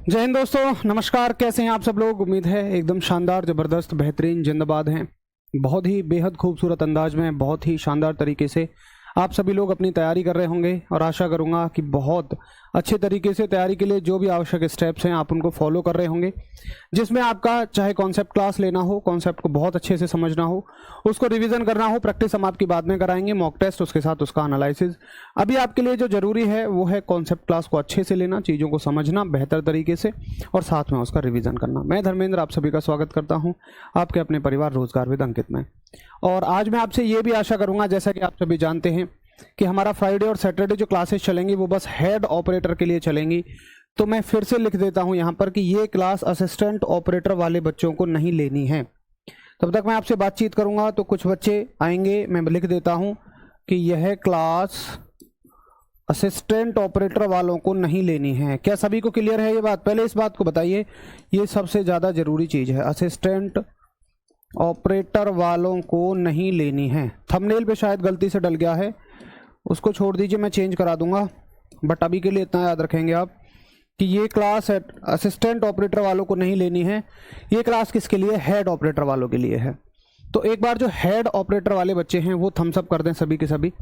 जय हिंद दोस्तों, नमस्कार। कैसे हैं आप सब लोग? उम्मीद है एकदम शानदार, ज़बरदस्त, बेहतरीन, जिंदाबाद हैं। बहुत ही बेहद खूबसूरत अंदाज में, बहुत ही शानदार तरीके से आप सभी लोग अपनी तैयारी कर रहे होंगे और आशा करूंगा कि बहुत अच्छे तरीके से तैयारी के लिए जो भी आवश्यक स्टेप्स हैं आप उनको फॉलो कर रहे होंगे, जिसमें आपका चाहे कॉन्सेप्ट क्लास लेना हो, कॉन्सेप्ट को बहुत अच्छे से समझना हो, उसको रिवीजन करना हो, प्रैक्टिस हम आपकी बाद में कराएंगे, मॉक टेस्ट, उसके साथ उसका एनालिसिस। अभी आपके लिए जो जरूरी है वो है कॉन्सेप्ट क्लास को अच्छे से लेना, चीज़ों को समझना बेहतर तरीके से और साथ में उसका रिवीजन करना। मैं धर्मेंद्र आप सभी का स्वागत करता हूँ आपके अपने परिवार रोजगार विद अंकित में। और आज मैं आपसे ये भी आशा करूंगा, जैसा कि आप सभी जानते हैं कि हमारा फ्राइडे और सैटरडे जो क्लासेस चलेंगी वो बस हेड ऑपरेटर के लिए चलेंगी। तो मैं फिर से लिख देता हूं यहां पर कि ये क्लास असिस्टेंट ऑपरेटर वाले बच्चों को नहीं लेनी है। तब तक मैं आपसे बातचीत करूंगा तो कुछ बच्चे आएंगे, मैं लिख देता हूं कि यह क्लास असिस्टेंट ऑपरेटर वालों को नहीं लेनी है। क्या सभी को क्लियर है ये बात? पहले इस बात को बताइए, ये सबसे ज़्यादा जरूरी चीज़ है, असिस्टेंट ऑपरेटर वालों को नहीं लेनी है। थंबनेल पे शायद गलती से डल गया है, उसको छोड़ दीजिए, मैं चेंज करा दूंगा, बट अभी के लिए इतना याद रखेंगे आप कि ये क्लास असिस्टेंट ऑपरेटर वालों को नहीं लेनी है। ये क्लास किसके लिए? हेड ऑपरेटर वालों के लिए है। तो एक बार जो हेड ऑपरेटर वाले बच्चे हैं वो थम्स अप कर दें सभी के सभी।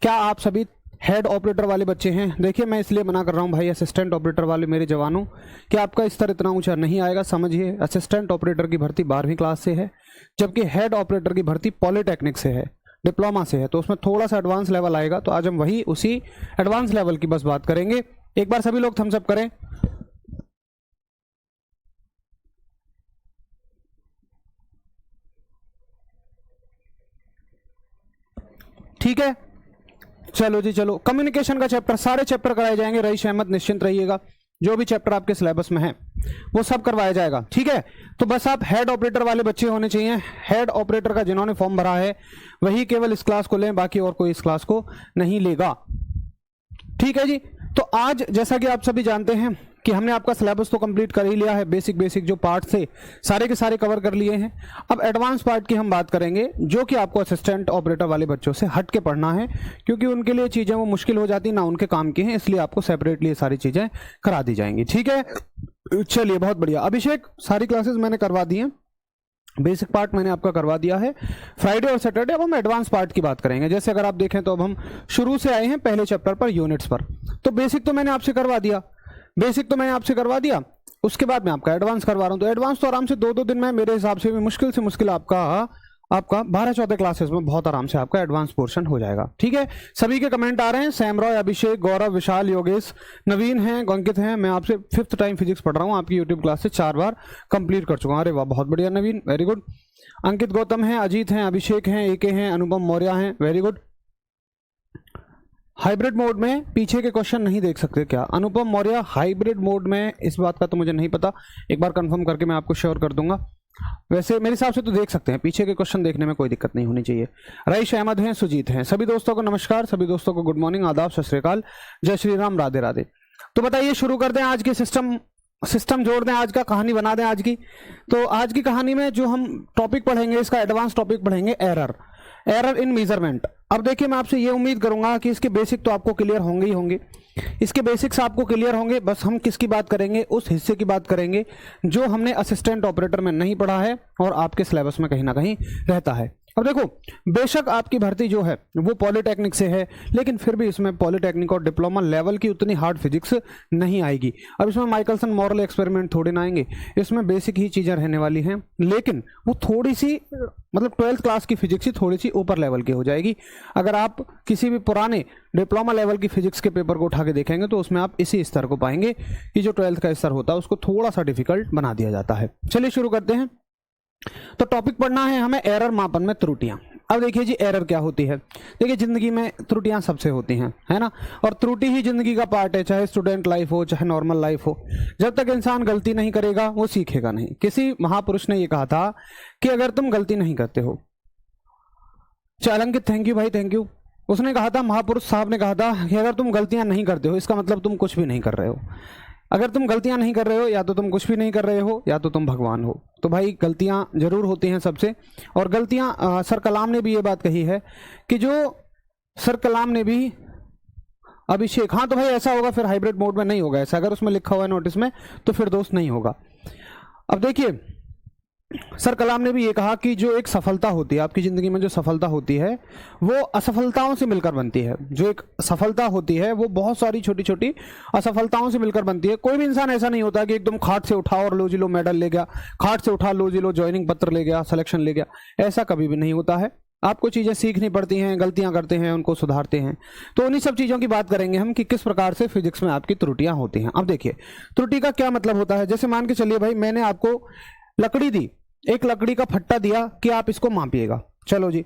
क्या आप सभी हेड ऑपरेटर वाले बच्चे हैं? देखिए, मैं इसलिए मना कर रहा हूं भाई असिस्टेंट ऑपरेटर वाले मेरे जवानों कि आपका स्तर इतना ऊंचा नहीं आएगा। समझिए, असिस्टेंट ऑपरेटर की भर्ती 12वीं क्लास से है, जबकि हेड ऑपरेटर की भर्ती पॉलिटेक्निक से है, डिप्लोमा से है, तो उसमें थोड़ा सा एडवांस लेवल आएगा। तो आज हम वही उसी एडवांस लेवल की बस बात करेंगे। एक बार सभी लोग थम्स अप करें। ठीक है, चलो जी चलो। कम्युनिकेशन का चैप्टर, सारे चैप्टर कराए जाएंगे, रईस अहमद निश्चिंत रहिएगा। जो भी चैप्टर आपके सिलेबस में है वो सब करवाया जाएगा, ठीक है। तो बस आप हेड ऑपरेटर वाले बच्चे होने चाहिए। हेड ऑपरेटर का जिन्होंने फॉर्म भरा है वही केवल इस क्लास को लें, बाकी और कोई इस क्लास को नहीं लेगा, ठीक है जी। तो आज जैसा कि आप सभी जानते हैं कि हमने आपका सिलेबस तो कंप्लीट कर ही लिया है, बेसिक बेसिक जो पार्ट थे सारे के सारे कवर कर लिए हैं। अब एडवांस पार्ट की हम बात करेंगे, जो कि आपको असिस्टेंट ऑपरेटर वाले बच्चों से हट के पढ़ना है, क्योंकि उनके लिए चीजें वो मुश्किल हो जाती ना उनके काम की हैं, इसलिए आपको सेपरेटली ये सारी चीजें करा दी जाएंगी, ठीक है। चलिए, बहुत बढ़िया। अभिषेक, सारी क्लासेस मैंने करवा दी हैं, बेसिक पार्ट मैंने आपका करवा दिया है फ्राइडे और सैटरडे। अब हम एडवांस पार्ट की बात करेंगे। जैसे अगर आप देखें तो अब हम शुरू से आए हैं पहले चैप्टर पर, यूनिट्स पर। तो बेसिक तो मैंने आपसे करवा दिया, उसके बाद मैं आपका एडवांस करवा रहा हूं। तो एडवांस तो आराम से 2-2 दिन में, मेरे हिसाब से भी मुश्किल से मुश्किल आपका 12-14 क्लासेस में बहुत आराम से आपका एडवांस पोर्शन हो जाएगा, ठीक है। सभी के कमेंट आ रहे हैं, सैम रॉय, अभिषेक, गौरव, विशाल, योगेश, नवीन हैं, अंकित हैं। मैं आपसे 5th टाइम फिजिक्स पढ़ रहा हूं, आपकी यूट्यूब क्लास से 4 बार कंप्लीट कर चुका हूं। अरे वाह, बहुत बढ़िया नवीन, वेरी गुड। अंकित गौतम हैं, अजीत हैं, अभिषेक हैं, एके हैं, अनुपम मौर्य हैं, वेरी गुड। हाइब्रिड मोड में पीछे के क्वेश्चन नहीं देख सकते क्या? अनुपम मौर्य हाइब्रिड मोड में, इस बात का तो मुझे नहीं पता, एक बार कंफर्म करके मैं आपको श्योर कर दूंगा। वैसे मेरे हिसाब से तो देख सकते हैं, पीछे के क्वेश्चन देखने में कोई दिक्कत नहीं होनी चाहिए। रईस अहमद हैं, सुजीत हैं। सभी दोस्तों को नमस्कार, सभी दोस्तों को गुड मॉर्निंग, आदाब, सत श्री अकाल, जय श्री राम, राधे राधे। तो बताइए, शुरू कर दें आज के सिस्टम जोड़ दें, आज का कहानी बना दें आज की। तो आज की कहानी में जो हम टॉपिक पढ़ेंगे, इसका एडवांस टॉपिक पढ़ेंगे, एरर इन मेजरमेंट। अब देखिए, मैं आपसे ये उम्मीद करूंगा कि इसके बेसिक तो आपको क्लियर होंगे ही होंगे, इसके बेसिक्स आपको क्लियर होंगे। बस हम किसकी बात करेंगे? उस हिस्से की बात करेंगे जो हमने असिस्टेंट ऑपरेटर में नहीं पढ़ा है और आपके सिलेबस में कहीं ना कहीं रहता है। अब देखो, बेशक आपकी भर्ती जो है वो पॉलिटेक्निक से है, लेकिन फिर भी इसमें पॉलिटेक्निक और डिप्लोमा लेवल की उतनी हार्ड फिजिक्स नहीं आएगी। अब इसमें माइकलसन मॉरल एक्सपेरिमेंट थोड़े ना आएंगे, इसमें बेसिक ही चीज़ें रहने वाली हैं, लेकिन वो थोड़ी सी, मतलब 12th क्लास की फिजिक्स ही थोड़ी सी ऊपर लेवल की हो जाएगी। अगर आप किसी भी पुराने डिप्लोमा लेवल की फिजिक्स के पेपर को उठा के देखेंगे तो उसमें आप इसी स्तर को पाएंगे कि जो 12th का स्तर होता है उसको थोड़ा सा डिफिकल्ट बना दिया जाता है। चलिए शुरू करते हैं। तो टॉपिक पढ़ना है हमें, एरर मापन में त्रुटियां। अब देखिए जी, एरर क्या होती है? देखिए, जिंदगी में त्रुटियां सबसे होती हैं, है ना, और त्रुटि ही जिंदगी का पार्ट है, चाहे स्टूडेंट लाइफ हो चाहे नॉर्मल लाइफ हो। जब तक इंसान गलती नहीं करेगा वो सीखेगा नहीं। किसी महापुरुष ने यह कहा था कि अगर तुम गलती नहीं करते हो, चालंकित, थैंक यू भाई, थैंक यू। उसने कहा था, महापुरुष साहब ने कहा था कि अगर तुम गलतियां नहीं करते हो इसका मतलब तुम कुछ भी नहीं कर रहे हो। अगर तुम गलतियां नहीं कर रहे हो, या तो तुम कुछ भी नहीं कर रहे हो या तो तुम भगवान हो। तो भाई गलतियां जरूर होती हैं सबसे, और गलतियां, सर कलाम ने भी ये बात कही है कि जो सर कलाम ने भी अभिषेक, हाँ तो भाई ऐसा होगा फिर हाइब्रिड मोड में नहीं होगा ऐसा, अगर उसमें लिखा हुआ है नोटिस में तो फिर दोस्त नहीं होगा। अब देखिए सर कलाम ने भी ये कहा कि जो एक सफलता होती है आपकी ज़िंदगी में, जो सफलता होती है वो असफलताओं से मिलकर बनती है। जो एक सफलता होती है वो बहुत सारी छोटी छोटी असफलताओं से मिलकर बनती है। कोई भी इंसान ऐसा नहीं होता कि एकदम खाट से उठा और लो जी लो मेडल ले गया, खाट से उठा लो जी लो ज्वाइनिंग पत्र ले गया, सिलेक्शन ले गया, ऐसा कभी भी नहीं होता है। आपको चीज़ें सीखनी पड़ती हैं, गलतियां करते हैं, उनको सुधारते हैं। तो उन्हीं सब चीज़ों की बात करेंगे हम कि किस प्रकार से फिजिक्स में आपकी त्रुटियां होती हैं। अब देखिए त्रुटि का क्या मतलब होता है। जैसे मान के चलिए भाई मैंने आपको लकड़ी दी, एक लकड़ी का फट्टा दिया कि आप इसको मापिएगा। चलो जी,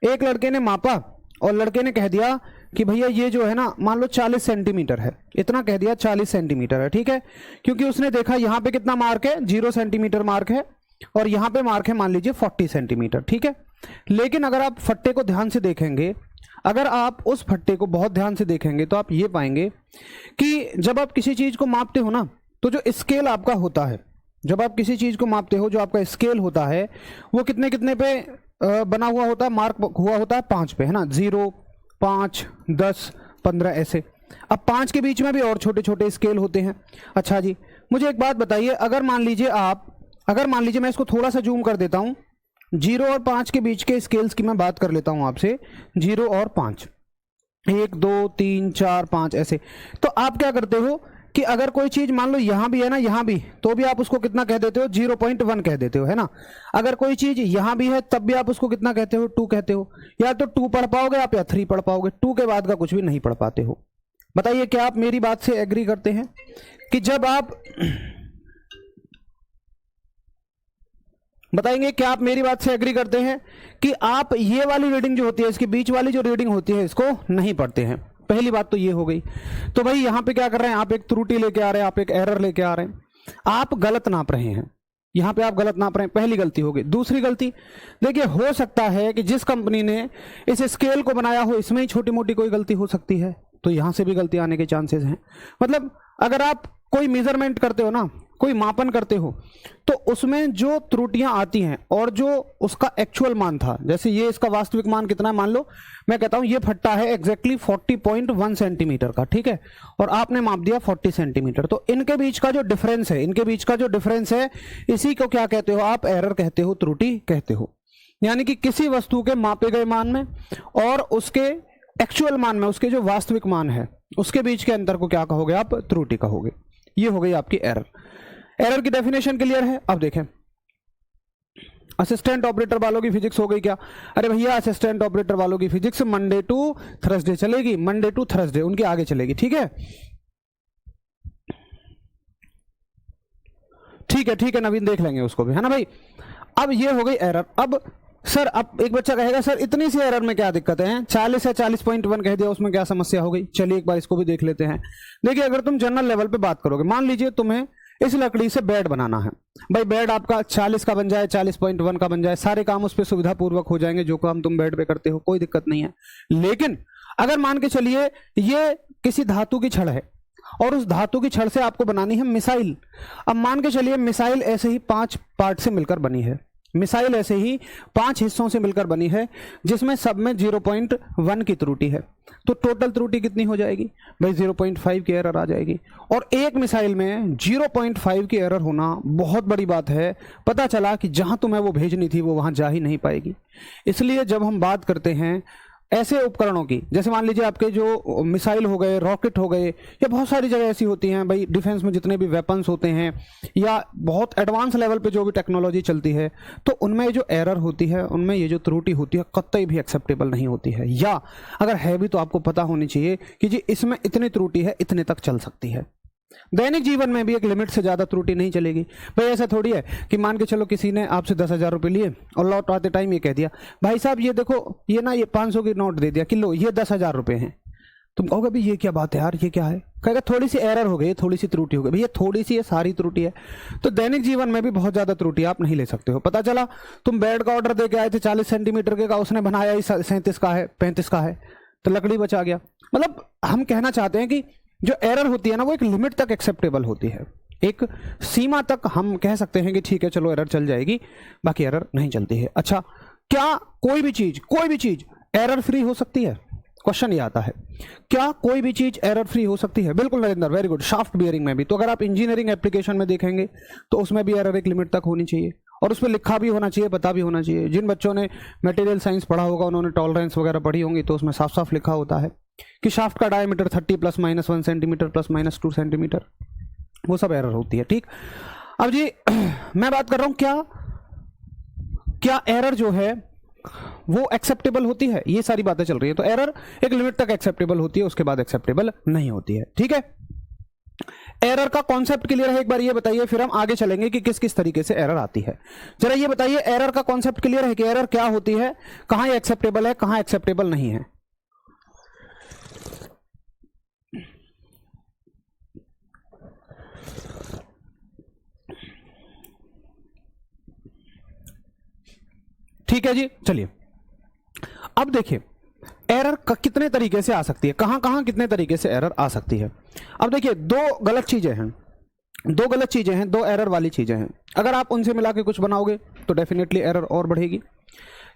एक लड़के ने मापा और लड़के ने कह दिया कि भैया ये जो है ना मान लो 40 सेंटीमीटर है, इतना कह दिया 40 सेंटीमीटर है, ठीक है। क्योंकि उसने देखा यहाँ पे कितना मार्क है, 0 सेंटीमीटर मार्क है और यहाँ पे मार्क है मान लीजिए 40 सेंटीमीटर, ठीक है। लेकिन अगर आप फट्टे को ध्यान से देखेंगे, अगर आप उस फट्टे को बहुत ध्यान से देखेंगे तो आप ये पाएंगे कि जब आप किसी चीज को मापते हो ना तो जो स्केल आपका होता है, जब आप किसी चीज को मापते हो जो आपका स्केल होता है वो कितने कितने पे बना हुआ होता है, मार्क हुआ होता है 5 पे, है ना। 0, 5, 10, 15 ऐसे। अब 5 के बीच में भी और छोटे छोटे स्केल होते हैं। अच्छा जी मुझे एक बात बताइए, अगर मान लीजिए मैं इसको थोड़ा सा जूम कर देता हूं, 0 और 5 के बीच के स्केल्स की मैं बात कर लेता हूं आपसे, 0 और 5, 1, 2, 3, 4, 5 ऐसे। तो आप क्या करते हो कि अगर कोई चीज मान लो यहां भी है ना, यहां भी, तो भी आप उसको कितना कह देते हो, 0.1 कह देते हो, है ना। अगर कोई चीज यहां भी है तब भी आप उसको कितना कहते हो, 2 कहते हो। या तो 2 पढ़ पाओगे आप या 3 पढ़ पाओगे, 2 के बाद का कुछ भी नहीं पढ़ पाते हो। बताइए क्या आप मेरी बात से एग्री करते हैं कि जब आप बताएंगे क्या आप मेरी बात से एग्री करते हैं कि आप ये वाली रीडिंग जो होती है, इसके बीच वाली जो रीडिंग होती है, इसको नहीं पढ़ते हैं। पहली बात तो ये हो गई। तो भाई यहां पे क्या कर रहे हैं, आप एक त्रुटि लेके आ रहे हैं, आप एक एरर लेके आ रहे हैं, आप गलत नाप रहे हैं। यहां पे आप गलत नाप रहे हैं, पहली गलती हो गई। दूसरी गलती देखिए, हो सकता है कि जिस कंपनी ने इस स्केल को बनाया हो इसमें ही छोटी मोटी कोई गलती हो सकती है, तो यहां से भी गलती आने के चांसेस हैं। मतलब अगर आप कोई मेजरमेंट करते हो ना, कोई मापन करते हो, तो उसमें जो त्रुटियां आती हैं और जो उसका एक्चुअल मान था, जैसे ये इसका वास्तविक मान कितना है, मान लो मैं कहता हूं ये फट्टा है एग्जैक्टली 40.1 सेंटीमीटर का, ठीक है, और आपने माप दिया 40 सेंटीमीटर। तो इनके बीच का जो डिफरेंस है, इसी को क्या कहते हो आप, एरर कहते हो, त्रुटि कहते हो। यानी कि किसी वस्तु के मापे गए मान में और उसके एक्चुअल मान में, उसके जो वास्तविक मान है, उसके बीच के अंतर को क्या कहोगे आप, त्रुटि कहोगे। ये हो गई आपकी एरर। एरर की डेफिनेशन क्लियर है। अब देखें असिस्टेंट ऑपरेटर वालों की फिजिक्स हो गई क्या। अरे भैया असिस्टेंट ऑपरेटर वालों की फिजिक्स मंडे टू थर्सडे चलेगी, मंडे टू थर्सडे उनके आगे चलेगी, ठीक है। ठीक है नवीन, देख लेंगे उसको भी, है ना भाई। अब ये हो गई एरर। अब सर अब एक बच्चा कहेगा सर इतनी सी एरर में क्या दिक्कत है, 40 है 40.1 कह दिया, उसमें क्या समस्या हो गई। चलिए एक बार इसको भी देख लेते हैं। देखिए अगर तुम जनरल लेवल पे बात करोगे, मान लीजिए तुम्हें इस लकड़ी से बेड बनाना है, भाई बेड आपका 40 का बन जाए, 40.1 का बन जाए, सारे काम उस पर सुविधा पूर्वक हो जाएंगे, जो काम तुम बेड पे करते हो, कोई दिक्कत नहीं है। लेकिन अगर मान के चलिए ये किसी धातु की छड़ है और उस धातु की छड़ से आपको बनानी है मिसाइल। अब मान के चलिए मिसाइल ऐसे ही 5 पार्ट से मिलकर बनी है, मिसाइल ऐसे ही 5 हिस्सों से मिलकर बनी है, जिसमें सब में 0.1 की त्रुटि है। तो टोटल त्रुटि कितनी हो जाएगी भाई, 0.5 की एरर आ जाएगी। और एक मिसाइल में 0.5 की एरर होना बहुत बड़ी बात है। पता चला कि जहां तुम्हें वो भेजनी थी वो वहां जा ही नहीं पाएगी। इसलिए जब हम बात करते हैं ऐसे उपकरणों की, जैसे मान लीजिए आपके जो मिसाइल हो गए, रॉकेट हो गए, या बहुत सारी जगह ऐसी होती हैं भाई, डिफेंस में जितने भी वेपन्स होते हैं या बहुत एडवांस लेवल पे जो भी टेक्नोलॉजी चलती है, तो उनमें जो एरर होती है, उनमें ये जो त्रुटि होती है, कतई भी एक्सेप्टेबल नहीं होती है। या अगर है भी तो आपको पता होनी चाहिए कि जी इसमें इतनी त्रुटि है, इतने तक चल सकती है। दैनिक जीवन में भी एक लिमिट से ज्यादा त्रुटि नहीं चलेगी भाई। ऐसा थोड़ी है कि मान के चलो किसी ने आपसे 10,000 रुपए लिए और लौट आते टाइम ये कह दिया भाई साहब ये देखो ये ना ये 500 की नोट दे दिया किलो, ये 10,000 रुपए हैं। तुम कहोगे भाई ये क्या बात है यार, ये क्या है, कहेगा थोड़ी सी एरर हो गई, थोड़ी सी त्रुटि हो गई। भैया थोड़ी सी है, सारी त्रुटि है। तो दैनिक जीवन में भी बहुत ज्यादा त्रुटि आप नहीं ले सकते हो। पता चला तुम बेड का ऑर्डर दे के आए थे 40 सेंटीमीटर के का, उसने बनाया ही 37 का है, 35 का है, तो लकड़ी बचा गया। मतलब हम कहना चाहते हैं कि जो एरर होती है ना वो एक लिमिट तक एक्सेप्टेबल होती है, एक सीमा तक हम कह सकते हैं कि ठीक है चलो एरर चल जाएगी, बाकी एरर नहीं चलती है। अच्छा क्या कोई भी चीज एरर फ्री हो सकती है? क्वेश्चन ये आता है, क्या कोई भी चीज एरर फ्री हो सकती है? बिल्कुल Narendra, very good. Shaft bearing में भी, तो अगर आप इंजीनियरिंग एप्लीकेशन में देखेंगे तो उसमें भी एरर एक लिमिट तक होनी चाहिए, और उस पर लिखा भी होना चाहिए, पता भी होना चाहिए। जिन बच्चों ने मटेरियल साइंस पढ़ा होगा, उन्होंने टॉलरेंस वगैरह पढ़ी होंगी, तो उसमें साफ साफ लिखा होता है कि शाफ्ट का डायमीटर 30 +- 1 सेंटीमीटर +- 2 सेंटीमीटर, वो सब एरर होती है। ठीक, अब जी मैं बात कर रहा हूं क्या एरर जो है वो एक्सेप्टेबल होती है, ये सारी बातें चल रही है। तो एरर एक लिमिट तक एक्सेप्टेबल होती है, उसके बाद एक्सेप्टेबल नहीं होती है। ठीक है, एरर का कॉन्सेप्ट क्लियर है? एक बार ये बताइए, फिर हम आगे चलेंगे कि किस किस तरीके से एरर आती है। जरा ये बताइए, एरर का कॉन्सेप्ट क्लियर है कि एरर क्या होती है, कहां ये एक्सेप्टेबल है, कहां एक्सेप्टेबल नहीं है? ठीक है जी, चलिए अब देखिए एरर कितने तरीके से आ सकती है, कहां कहां कितने तरीके से एरर आ सकती है। अब देखिए दो गलत चीजें हैं, दो एरर वाली चीजें हैं। अगर आप उनसे मिला के कुछ बनाओगे तो डेफिनेटली एरर और बढ़ेगी।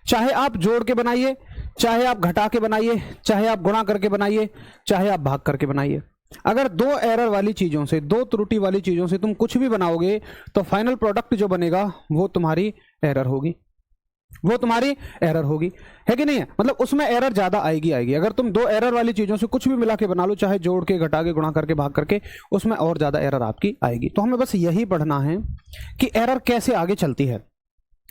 चाहे आप जोड़ के बनाइए, चाहे आप घटा के बनाइए, चाहे आप गुणा करके बनाइए, चाहे आप भाग करके बनाइए, अगर दो एरर वाली चीजों से, दो त्रुटि वाली चीजों से तुम कुछ भी बनाओगे तो फाइनल प्रोडक्ट जो बनेगा वो तुम्हारी एरर होगी, वो तुम्हारी एरर होगी, है कि नहीं है? मतलब उसमें एरर ज्यादा आएगी। अगर तुम दो एरर वाली चीजों से कुछ भी मिला के बना लो, चाहे जोड़ के, घटा के, गुणा करके, भाग करके, उसमें और ज्यादा एरर आपकी आएगी। तो हमें बस यही पढ़ना है कि एरर कैसे आगे चलती है।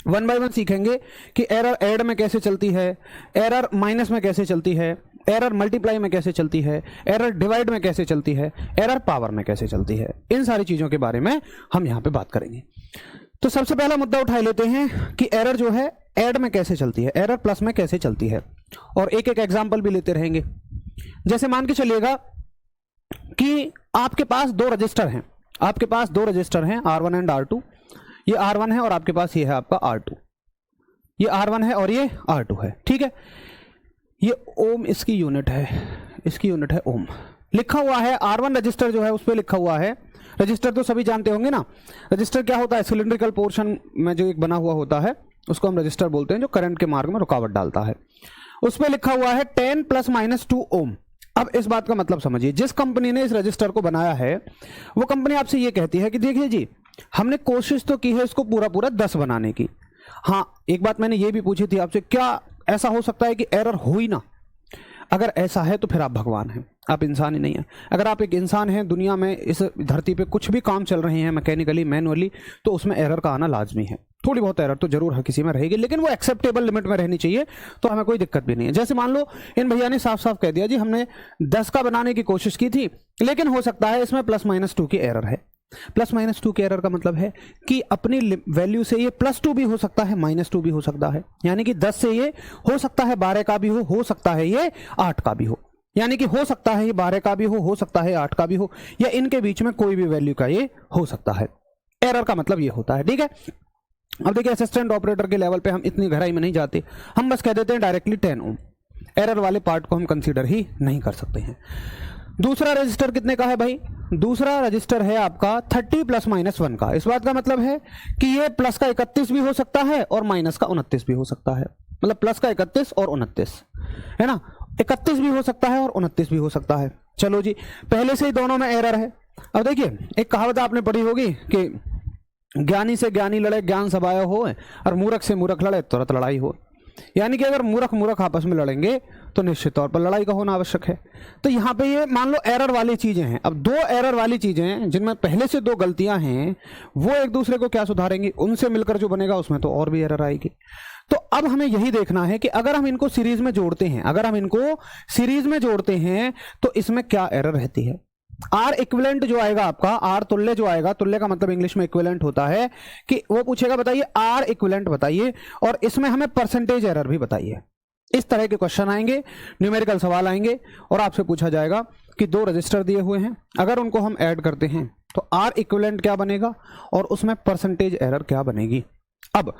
1 बाय 1 सीखेंगे कि एरर ऐड में कैसे चलती है, एरर माइनस में कैसे चलती है, एरर मल्टीप्लाई में कैसे चलती है, एरर डिवाइड में कैसे चलती है, एरर पावर में कैसे चलती है। इन सारी चीजों के बारे में हम यहां पे बात करेंगे। तो सबसे पहला मुद्दा उठा लेते हैं कि एरर जो है ऐड में कैसे चलती है, एरर प्लस में कैसे चलती है, और एक एक एग्जांपल भी लेते रहेंगे। जैसे मान के चलिएगा कि आपके पास दो रजिस्टर हैं, R1 एंड R2। ये R1 है और आपके पास ये है आपका R2, ये R1 है और ये R2 है। ठीक है, ये ओम इसकी यूनिट है, ओम लिखा हुआ है। R1 रजिस्टर जो है उस पर लिखा हुआ है, रजिस्टर तो सभी जानते होंगे ना। रजिस्टर क्या होता है? सिलिंड्रिकल पोर्शन में जो एक बना हुआ होता है उसको हम रजिस्टर बोलते हैं, जो करंट के मार्ग में रुकावट डालता है। उस पर लिखा हुआ है 10 ± 2 ओम। अब इस बात का मतलब समझिए, जिस कंपनी ने इस रजिस्टर को बनाया है वो कंपनी आपसे ये कहती है कि देखिए जी, हमने कोशिश तो की है इसको पूरा 10 बनाने की। हाँ, एक बात मैंने ये भी पूछी थी आपसे, क्या ऐसा हो सकता है कि एरर हो ही ना? अगर ऐसा है तो फिर आप भगवान हैं, आप इंसान ही नहीं है। अगर आप एक इंसान हैं, दुनिया में इस धरती पे कुछ भी काम चल रहे हैं मैकेनिकली, मैनुअली, तो उसमें एरर का आना लाजमी है। थोड़ी बहुत एरर तो जरूर हर किसी में रहेगी, लेकिन वो एक्सेप्टेबल लिमिट में रहनी चाहिए, तो हमें कोई दिक्कत भी नहीं है। जैसे मान लो इन भैया ने साफ साफ कह दिया जी हमने 10 का बनाने की कोशिश की थी, लेकिन हो सकता है इसमें +- 2 की एरर है। +- 2 के एरर का मतलब है कि अपनी वैल्यू से ये +2 भी हो सकता है, -2 भी हो सकता है। यानी कि 10 से ये हो सकता है 12 का भी हो सकता है ये 8 का भी हो। यानी कि हो सकता है ये 12 का भी हो सकता है 8 का भी हो, या इनके बीच में कोई भी वैल्यू का ये हो सकता है। एरर का मतलब ये होता है। ठीक है, अब देखिए असिस्टेंट ऑपरेटर के लेवल पे हम इतनी गहराई में नहीं जाते, हम बस कह देते हैं डायरेक्टली 10 ओम। एरर वाले पार्ट को हम कंसीडर ही नहीं कर सकते हैं। दूसरा रजिस्टर कितने का है भाई? दूसरा रजिस्टर है आपका 30 ± 1 का। इस बात का मतलब है कि ये प्लस का 31 भी हो सकता है और माइनस का 29 भी हो सकता है। मतलब प्लस का 31 और 29 है ना, 31 भी हो सकता है और 29 भी हो सकता है। चलो जी, पहले से ही दोनों में एरर है। अब देखिए एक कहावत आपने पढ़ी होगी कि ज्ञानी से ज्ञानी लड़े ज्ञान सबाया हो, और मूर्ख से मूर्ख लड़े तुरंत लड़ाई हो। यानी कि अगर मूर्ख आपस में लड़ेंगे तो निश्चित तौर पर लड़ाई का होना आवश्यक है। तो यहाँ पे ये मान लो एरर वाली चीजें हैं। अब दो एरर वाली चीजें हैं जिनमें पहले से दो गलतियां हैं, वो एक दूसरे को क्या सुधारेंगी? उनसे मिलकर जो बनेगा उसमें तो और भी एरर आएगी। तो अब हमें यही देखना है कि अगर हम इनको सीरीज में जोड़ते हैं, तो इसमें क्या एरर रहती है। आर इक्विवेलेंट जो आएगा आपका, आर तुल्य जो आएगा, तुल्य का मतलब इंग्लिश में इक्विवेलेंट होता है, कि वो पूछेगा बताइए आर इक्विवेलेंट बताइए, और इसमें हमें परसेंटेज एरर भी बताइए। इस तरह के क्वेश्चन आएंगे, न्यूमेरिकल सवाल आएंगे, और आपसे पूछा जाएगा कि दो रजिस्टर दिए हुए हैं, अगर उनको हम ऐड करते हैं तो आर इक्विवेलेंट क्या बनेगा और उसमें परसेंटेज एरर क्या बनेगी। अब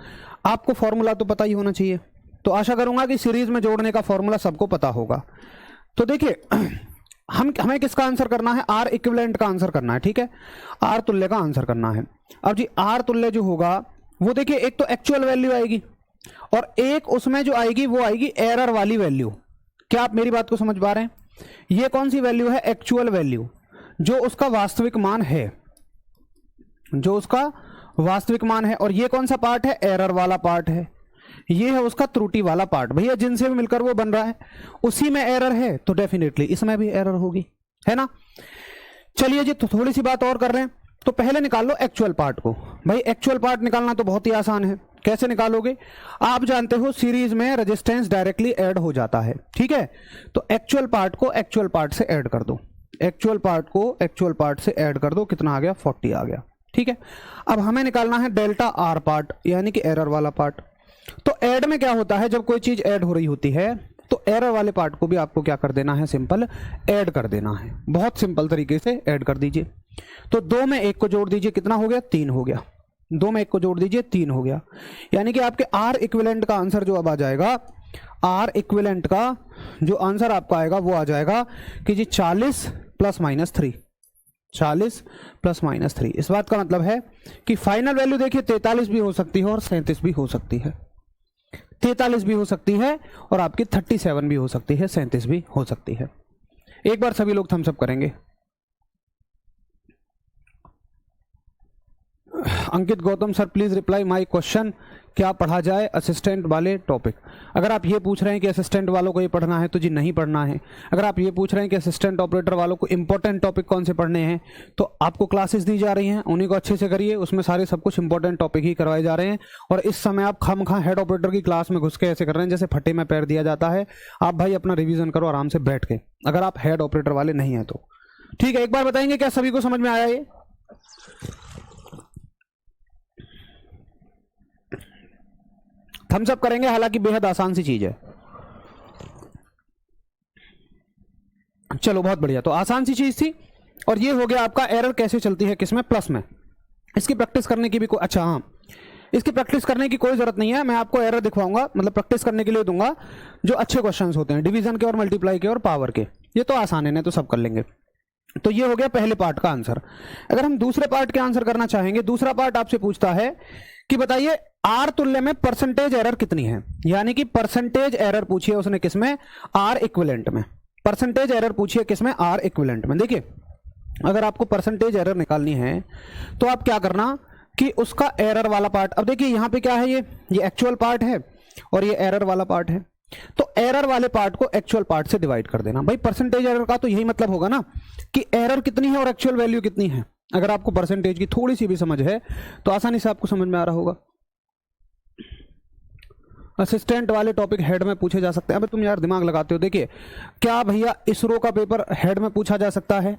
आपको फॉर्मूला तो पता ही होना चाहिए, तो आशा करूंगा कि सीरीज में जोड़ने का फॉर्मूला सबको पता होगा। तो देखिए हमें किसका आंसर करना है? आर इक्विवेलेंट का आंसर करना है। ठीक है, आर तुल्य का आंसर करना है। अब जी आर तुल्य जो होगा वो देखिए, एक तो एक्चुअल वैल्यू आएगी और एक उसमें जो आएगी वो आएगी एरर वाली वैल्यू। क्या आप मेरी बात को समझ पा रहे हैं? ये कौन सी वैल्यू है? एक्चुअल वैल्यू, जो उसका वास्तविक मान है, जो उसका वास्तविक मान है। और ये कौन सा पार्ट है? एरर वाला पार्ट है। ये है उसका त्रुटि वाला पार्ट। भैया जिनसे भी मिलकर वो बन रहा है उसी में एरर है, तो डेफिनेटली इसमें भी एरर होगी, है ना। चलिए जी, तो थोड़ी सी बात और कर रहे हैं। तो पहले निकाल लो एक्चुअल पार्ट को। भाई एक्चुअल पार्ट निकालना तो बहुत ही आसान है। कैसे निकालोगे? आप जानते हो सीरीज में रेजिस्टेंस डायरेक्टली ऐड हो जाता है, ठीक है। तो एक्चुअल पार्ट को एक्चुअल पार्ट से ऐड कर दो, एक्चुअल पार्ट को एक्चुअल पार्ट से ऐड कर दो। कितना आ गया? 40 आ गया, ठीक है। अब हमें निकालना है डेल्टा आर पार्ट, यानी कि एरर वाला पार्ट। तो ऐड में क्या होता है? जब कोई चीज ऐड हो रही होती है तो एरर वाले पार्ट को भी आपको क्या कर देना है? सिंपल ऐड कर देना है। बहुत सिंपल तरीके से ऐड कर दीजिए। तो 2 में 1 को जोड़ दीजिए, कितना हो गया? 3 हो गया। 2 में 1 को जोड़ दीजिए, 3 हो गया। यानी कि आपके आर इक्विवेलेंट का आंसर जो अब आ जाएगा, आर इक्विवेलेंट का जो आंसर आपका आएगा वो आ जाएगा कि जी 40 ± 3, 40 ± 3। इस बात का मतलब है कि फाइनल वैल्यू देखिए 43 भी हो सकती है और 37 भी हो सकती है, 43 भी हो सकती है और आपकी 37 भी हो सकती है, 37 भी हो सकती है। एक बार सभी लोग थम्स अप करेंगे। Ankit Gautam sir please reply my question, क्या पढ़ा जाए असिस्टेंट वाले टॉपिक? अगर आप ये पूछ रहे हैं कि असिस्टेंट वालों को ये पढ़ना है तो जी नहीं पढ़ना है। अगर आप ये पूछ रहे हैं कि असिस्टेंट ऑपरेटर वालों को इंपॉर्टेंट टॉपिक कौन से पढ़ने हैं, तो आपको क्लासेस दी जा रही हैं, उन्हीं को अच्छे से करिए। उसमें सारे सब कुछ इंपॉर्टेंट टॉपिक ही करवाए जा रहे हैं। और इस समय आप खामखा हेड ऑपरेटर की क्लास में घुस के ऐसे कर रहे हैं जैसे फटे में पैर दिया जाता है। आप भाई अपना रिविजन करो आराम से बैठ के, अगर आप हेड ऑपरेटर वाले नहीं है तो। ठीक है, एक बार बताएंगे क्या सभी को समझ में आया ये? थम्स अप करेंगे, हालांकि बेहद आसान सी चीज है। चलो बहुत बढ़िया, तो आसान सी चीज थी। और ये हो गया आपका एरर कैसे चलती है, किसमें? प्लस में। इसकी प्रैक्टिस करने की भी कोई, अच्छा हाँ, इसकी प्रैक्टिस करने की कोई जरूरत नहीं है। मैं आपको एरर दिखवाऊंगा, मतलब प्रैक्टिस करने के लिए दूंगा जो अच्छे क्वेश्चंस होते हैं, डिवीजन के और मल्टीप्लाई के और पावर के। ये तो आसान है, नहीं तो सब कर लेंगे। तो ये हो गया पहले पार्ट का आंसर। अगर हम दूसरे पार्ट के आंसर करना चाहेंगे, दूसरा पार्ट आपसे पूछता है कि बताइए आर तुल्य में परसेंटेज एरर कितनी है, यानी कि परसेंटेज एरर पूछिए उसने किसमें? आर इक्विवेलेंट में। परसेंटेज एरर पूछिए किसमें? आर इक्विवेलेंट में। देखिए अगर आपको परसेंटेज एरर निकालनी है तो आप क्या करना कि उसका एरर वाला पार्ट, अब देखिए यहां पे क्या है, ये एक्चुअल पार्ट है और ये एरर वाला पार्ट है। तो एरर वाले पार्ट को एक्चुअल पार्ट से डिवाइड कर देना। भाई परसेंटेज एरर का तो यही मतलब होगा ना कि एरर कितनी है और एक्चुअल वैल्यू कितनी है। अगर आपको परसेंटेज की थोड़ी सी भी समझ है तो आसानी से आपको समझ में आ रहा होगा। असिस्टेंट वाले टॉपिक हेड में पूछे जा सकते हैं। अबे तुम यार दिमाग लगाते हो। देखिए क्या भैया इसरो का पेपर हेड में पूछा जा सकता है?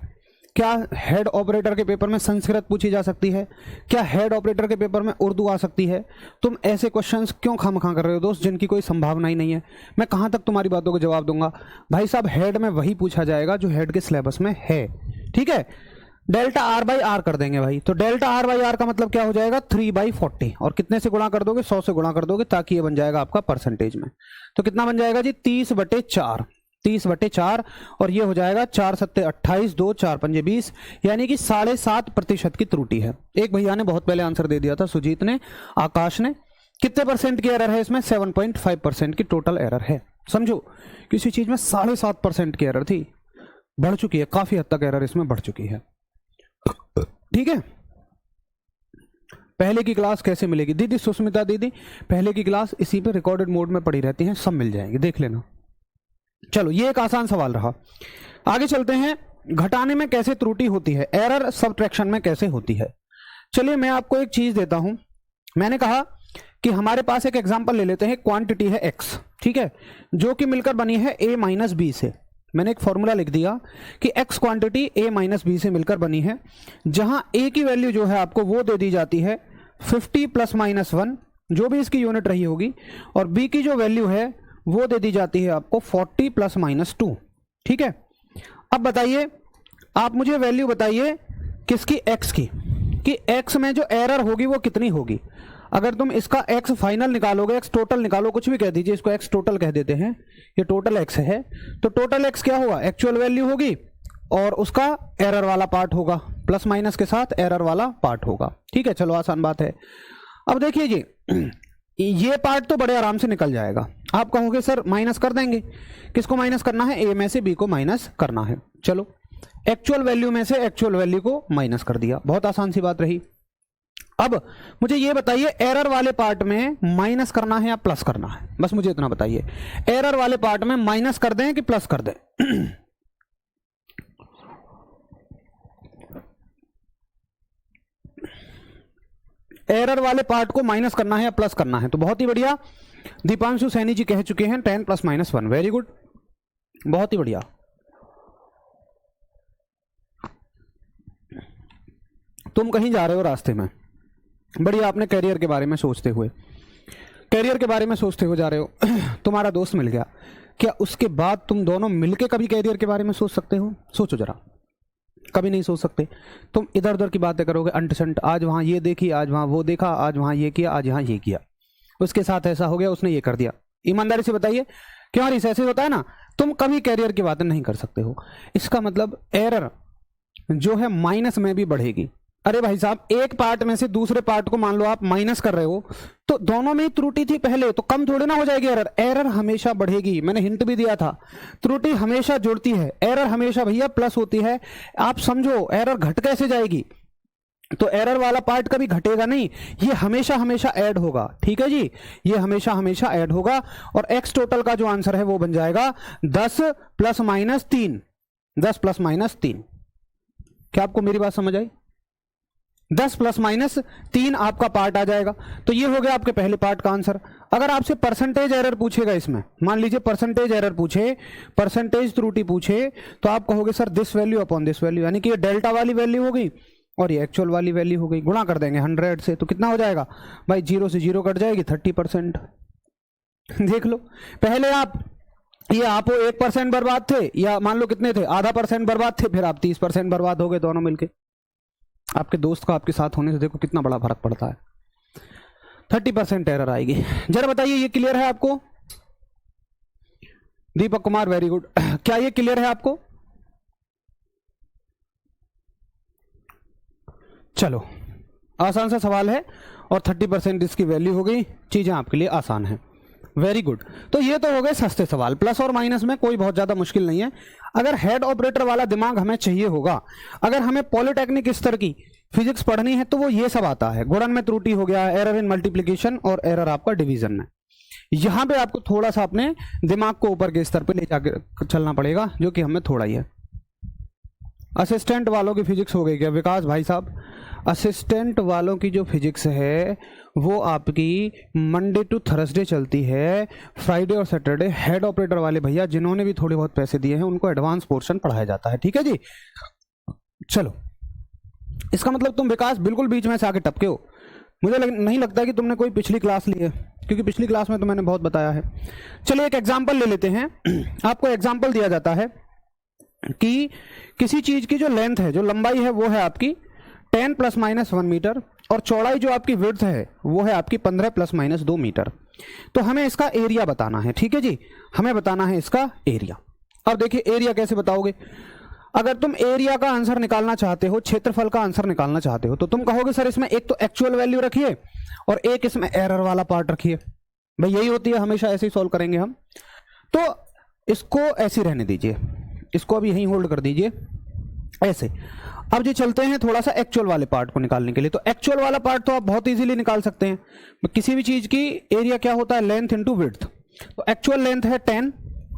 क्या हेड ऑपरेटर के पेपर में संस्कृत पूछी जा सकती है? क्या हेड ऑपरेटर के पेपर में उर्दू आ सकती है? तुम ऐसे क्वेश्चंस क्यों खामखा कर रहे हो दोस्त, जिनकी कोई संभावना ही नहीं है? मैं कहां तक तुम्हारी बातों का जवाब दूंगा? भाई साहब हेड में वही पूछा जाएगा जो हेड के सिलेबस में है, ठीक है। डेल्टा आर बाई आर कर देंगे भाई। तो डेल्टा आर बाई आर का मतलब क्या हो जाएगा? 3/40। और कितने से गुणा कर दोगे? 100 से गुणा कर दोगे, ताकि ये बन जाएगा आपका परसेंटेज में। तो कितना बन जाएगा जी? 30/4, 30/4। और ये हो जाएगा 4 7 28, 2 4 5 20, यानी कि 7.5% की त्रुटि है। एक भैया ने बहुत पहले आंसर दे दिया था, सुजीत ने, आकाश ने। कितने परसेंट की एरर है इसमें? 7.5% की टोटल एरर है। समझो किसी चीज में 7.5% की एरर थी, बढ़ चुकी है, काफी हद तक एरर इसमें बढ़ चुकी है, ठीक है। पहले की क्लास कैसे मिलेगी? दीदी सुस्मिता दीदी, पहले की क्लास इसी पे रिकॉर्डेड मोड में पड़ी रहती हैं, सब मिल जाएंगे, देख लेना। चलो ये एक आसान सवाल रहा। आगे चलते हैं, घटाने में कैसे त्रुटि होती है, एरर सबट्रैक्शन में कैसे होती है। चलिए मैं आपको एक चीज देता हूं। मैंने कहा कि हमारे पास एक एग्जांपल ले लेते हैं, क्वांटिटी है x, ठीक है, जो कि मिलकर बनी है a - b से। मैंने एक फॉर्मूला लिख दिया कि x क्वांटिटी a - b से मिलकर बनी है, जहां a की वैल्यू जो है आपको वो दे दी जाती है 50 ± 1, जो भी इसकी यूनिट रही होगी, और b की जो वैल्यू है वो दे दी जाती है आपको 40 ± 2, ठीक है। अब बताइए, आप मुझे वैल्यू बताइए किसकी? x की, कि x में जो एरर होगी वो कितनी होगी। अगर तुम इसका x फाइनल निकालोगे, x टोटल निकालो, कुछ भी कह दीजिए, इसको x टोटल कह देते हैं, ये टोटल x है। तो टोटल x क्या हुआ? एक्चुअल वैल्यू होगी और उसका एरर वाला पार्ट होगा, प्लस माइनस के साथ एरर वाला पार्ट होगा, ठीक है। चलो आसान बात है। अब देखिए जी, ये पार्ट तो बड़े आराम से निकल जाएगा। आप कहोगे सर माइनस कर देंगे, किसको माइनस करना है? ए में से बी को माइनस करना है। चलो एक्चुअल वैल्यू में से एक्चुअल वैल्यू को माइनस कर दिया, बहुत आसान सी बात रही। अब मुझे ये बताइए एरर वाले पार्ट में माइनस करना है या प्लस करना है, बस मुझे इतना बताइए। एरर वाले पार्ट में माइनस कर दें कि प्लस कर दें? एरर वाले पार्ट को माइनस करना है या प्लस करना है? तो बहुत ही बढ़िया, दीपांशु सैनी जी कह चुके हैं 10 + -1। वेरी गुड, बहुत ही बढ़िया। तुम कहीं जा रहे हो रास्ते में, बढ़िया, आपने कैरियर के बारे में सोचते हुए जा रहे हो, तुम्हारा दोस्त मिल गया, क्या उसके बाद तुम दोनों मिलके कभी कैरियर के बारे में सोच सकते हो? सोचो जरा, कभी नहीं सोच सकते। तुम इधर उधर की बातें करोगे, अंटसंट, आज वहां ये देखी, आज वहां वो देखा, आज वहां ये किया, आज यहां ये किया, उसके साथ ऐसा हो गया, उसने ये कर दिया। ईमानदारी से बताइए क्यों हरीश ऐसे होता है ना? तुम कभी कैरियर की बातें नहीं कर सकते हो। इसका मतलब एरर जो है माइनस में भी बढ़ेगी। अरे भाई साहब, एक पार्ट में से दूसरे पार्ट को मान लो आप माइनस कर रहे हो, तो दोनों में ही त्रुटि थी पहले, तो कम थोड़ी ना हो जाएगी एरर। एरर हमेशा बढ़ेगी, मैंने हिंट भी दिया था, त्रुटि हमेशा जुड़ती है, एरर हमेशा भैया प्लस होती है। आप समझो एरर घट कैसे जाएगी, तो एरर वाला पार्ट कभी घटेगा नहीं, ये हमेशा हमेशा ऐड होगा। ठीक है जी, ये हमेशा हमेशा ऐड होगा। और एक्स टोटल का जो आंसर है वो बन जाएगा 10 ± 3। 10 ± 3। क्या आपको मेरी बात समझ आई? 10 ± 3 आपका पार्ट आ जाएगा। तो ये हो गया आपके पहले पार्ट का आंसर। अगर आपसे परसेंटेज एरर पूछेगा इसमें, मान लीजिए परसेंटेज एरर पूछे, परसेंटेज त्रुटि पूछे, तो आप कहोगे sir this value upon this value, यानी कि ये डेल्टा वाली वैल्यू हो गई और ये एक्चुअल वाली वैल्यू हो गई, गुणा कर देंगे 100 से, तो कितना हो जाएगा भाई? 0 से 0 कट जाएगी, 30%। देख लो, पहले आप 1% बर्बाद थे, या मान लो कितने थे, आधा % बर्बाद थे, फिर आप 30% बर्बाद हो गए दोनों मिलके। आपके दोस्त का आपके साथ होने से देखो कितना बड़ा फर्क पड़ता है। 30% एरर आएगी। जरा बताइए ये क्लियर है आपको? Deepak Kumar, very good. क्या ये क्लियर है आपको? चलो, आसान सा सवाल है और 30% इसकी वैल्यू हो गई, चीजें आपके लिए आसान है। Very good. तो ये तो हो गए सस्ते सवाल, प्लस और माइनस में कोई बहुत ज्यादा मुश्किल नहीं है। अगर हेड ऑपरेटर वाला दिमाग हमें चाहिए होगा, अगर हमें पॉलिटेक्निक स्तर की फिजिक्स पढ़नी है, तो वो ये सब आता है। गुणन में त्रुटि हो गया, एरर इन मल्टीप्लिकेशन और एरर आपका डिवीजन में। यहां पे आपको थोड़ा सा अपने दिमाग को ऊपर के स्तर पे ले जाकर चलना पड़ेगा, जो कि हमें थोड़ा ही है। असिस्टेंट वालों की फिजिक्स हो गई क्या विकास भाई साहब? असिस्टेंट वालों की जो फिजिक्स है वो आपकी मंडे टू थर्सडे चलती है, फ्राइडे और सैटरडे हेड ऑपरेटर वाले भैया जिन्होंने भी थोड़े बहुत पैसे दिए हैं उनको एडवांस पोर्शन पढ़ाया जाता है। ठीक है जी, चलो। इसका मतलब तुम विकास बिल्कुल बीच में से आके टपके हो। मुझे नहीं लगता कि तुमने कोई पिछली क्लास ली है, क्योंकि पिछली क्लास में तो मैंने बहुत बताया है। चलिए एक एग्जाम्पल ले लेते हैं। आपको एग्जाम्पल दिया जाता है कि किसी चीज की जो लेंथ है, जो लंबाई है, वो है आपकी 10 ± 1 मीटर, और चौड़ाई जो आपकी विड्थ है वो है आपकी 15 ± 2 मीटर। तो हमें इसका एरिया बताना है। ठीक है जी, हमें बताना है इसका एरिया। अब देखिए एरिया कैसे बताओगे? अगर तुम एरिया का आंसर निकालना चाहते हो, क्षेत्रफल का आंसर निकालना चाहते हो, तो तुम कहोगे सर इसमें एक तो एक्चुअल वैल्यू रखिए और एक इसमें एरर वाला पार्ट रखिए। भाई यही होती है, हमेशा ऐसे ही सॉल्व करेंगे हम। तो इसको ऐसे रहने दीजिए, इसको अभी यहीं होल्ड कर दीजिए ऐसे। अब जी चलते हैं थोड़ा सा एक्चुअल वाले पार्ट को निकालने के लिए। तो एक्चुअल वाला पार्ट तो आप बहुत इजीली निकाल सकते हैं। किसी भी चीज की एरिया क्या होता है? Length into width. तो एक्चुअल लेंथ है 10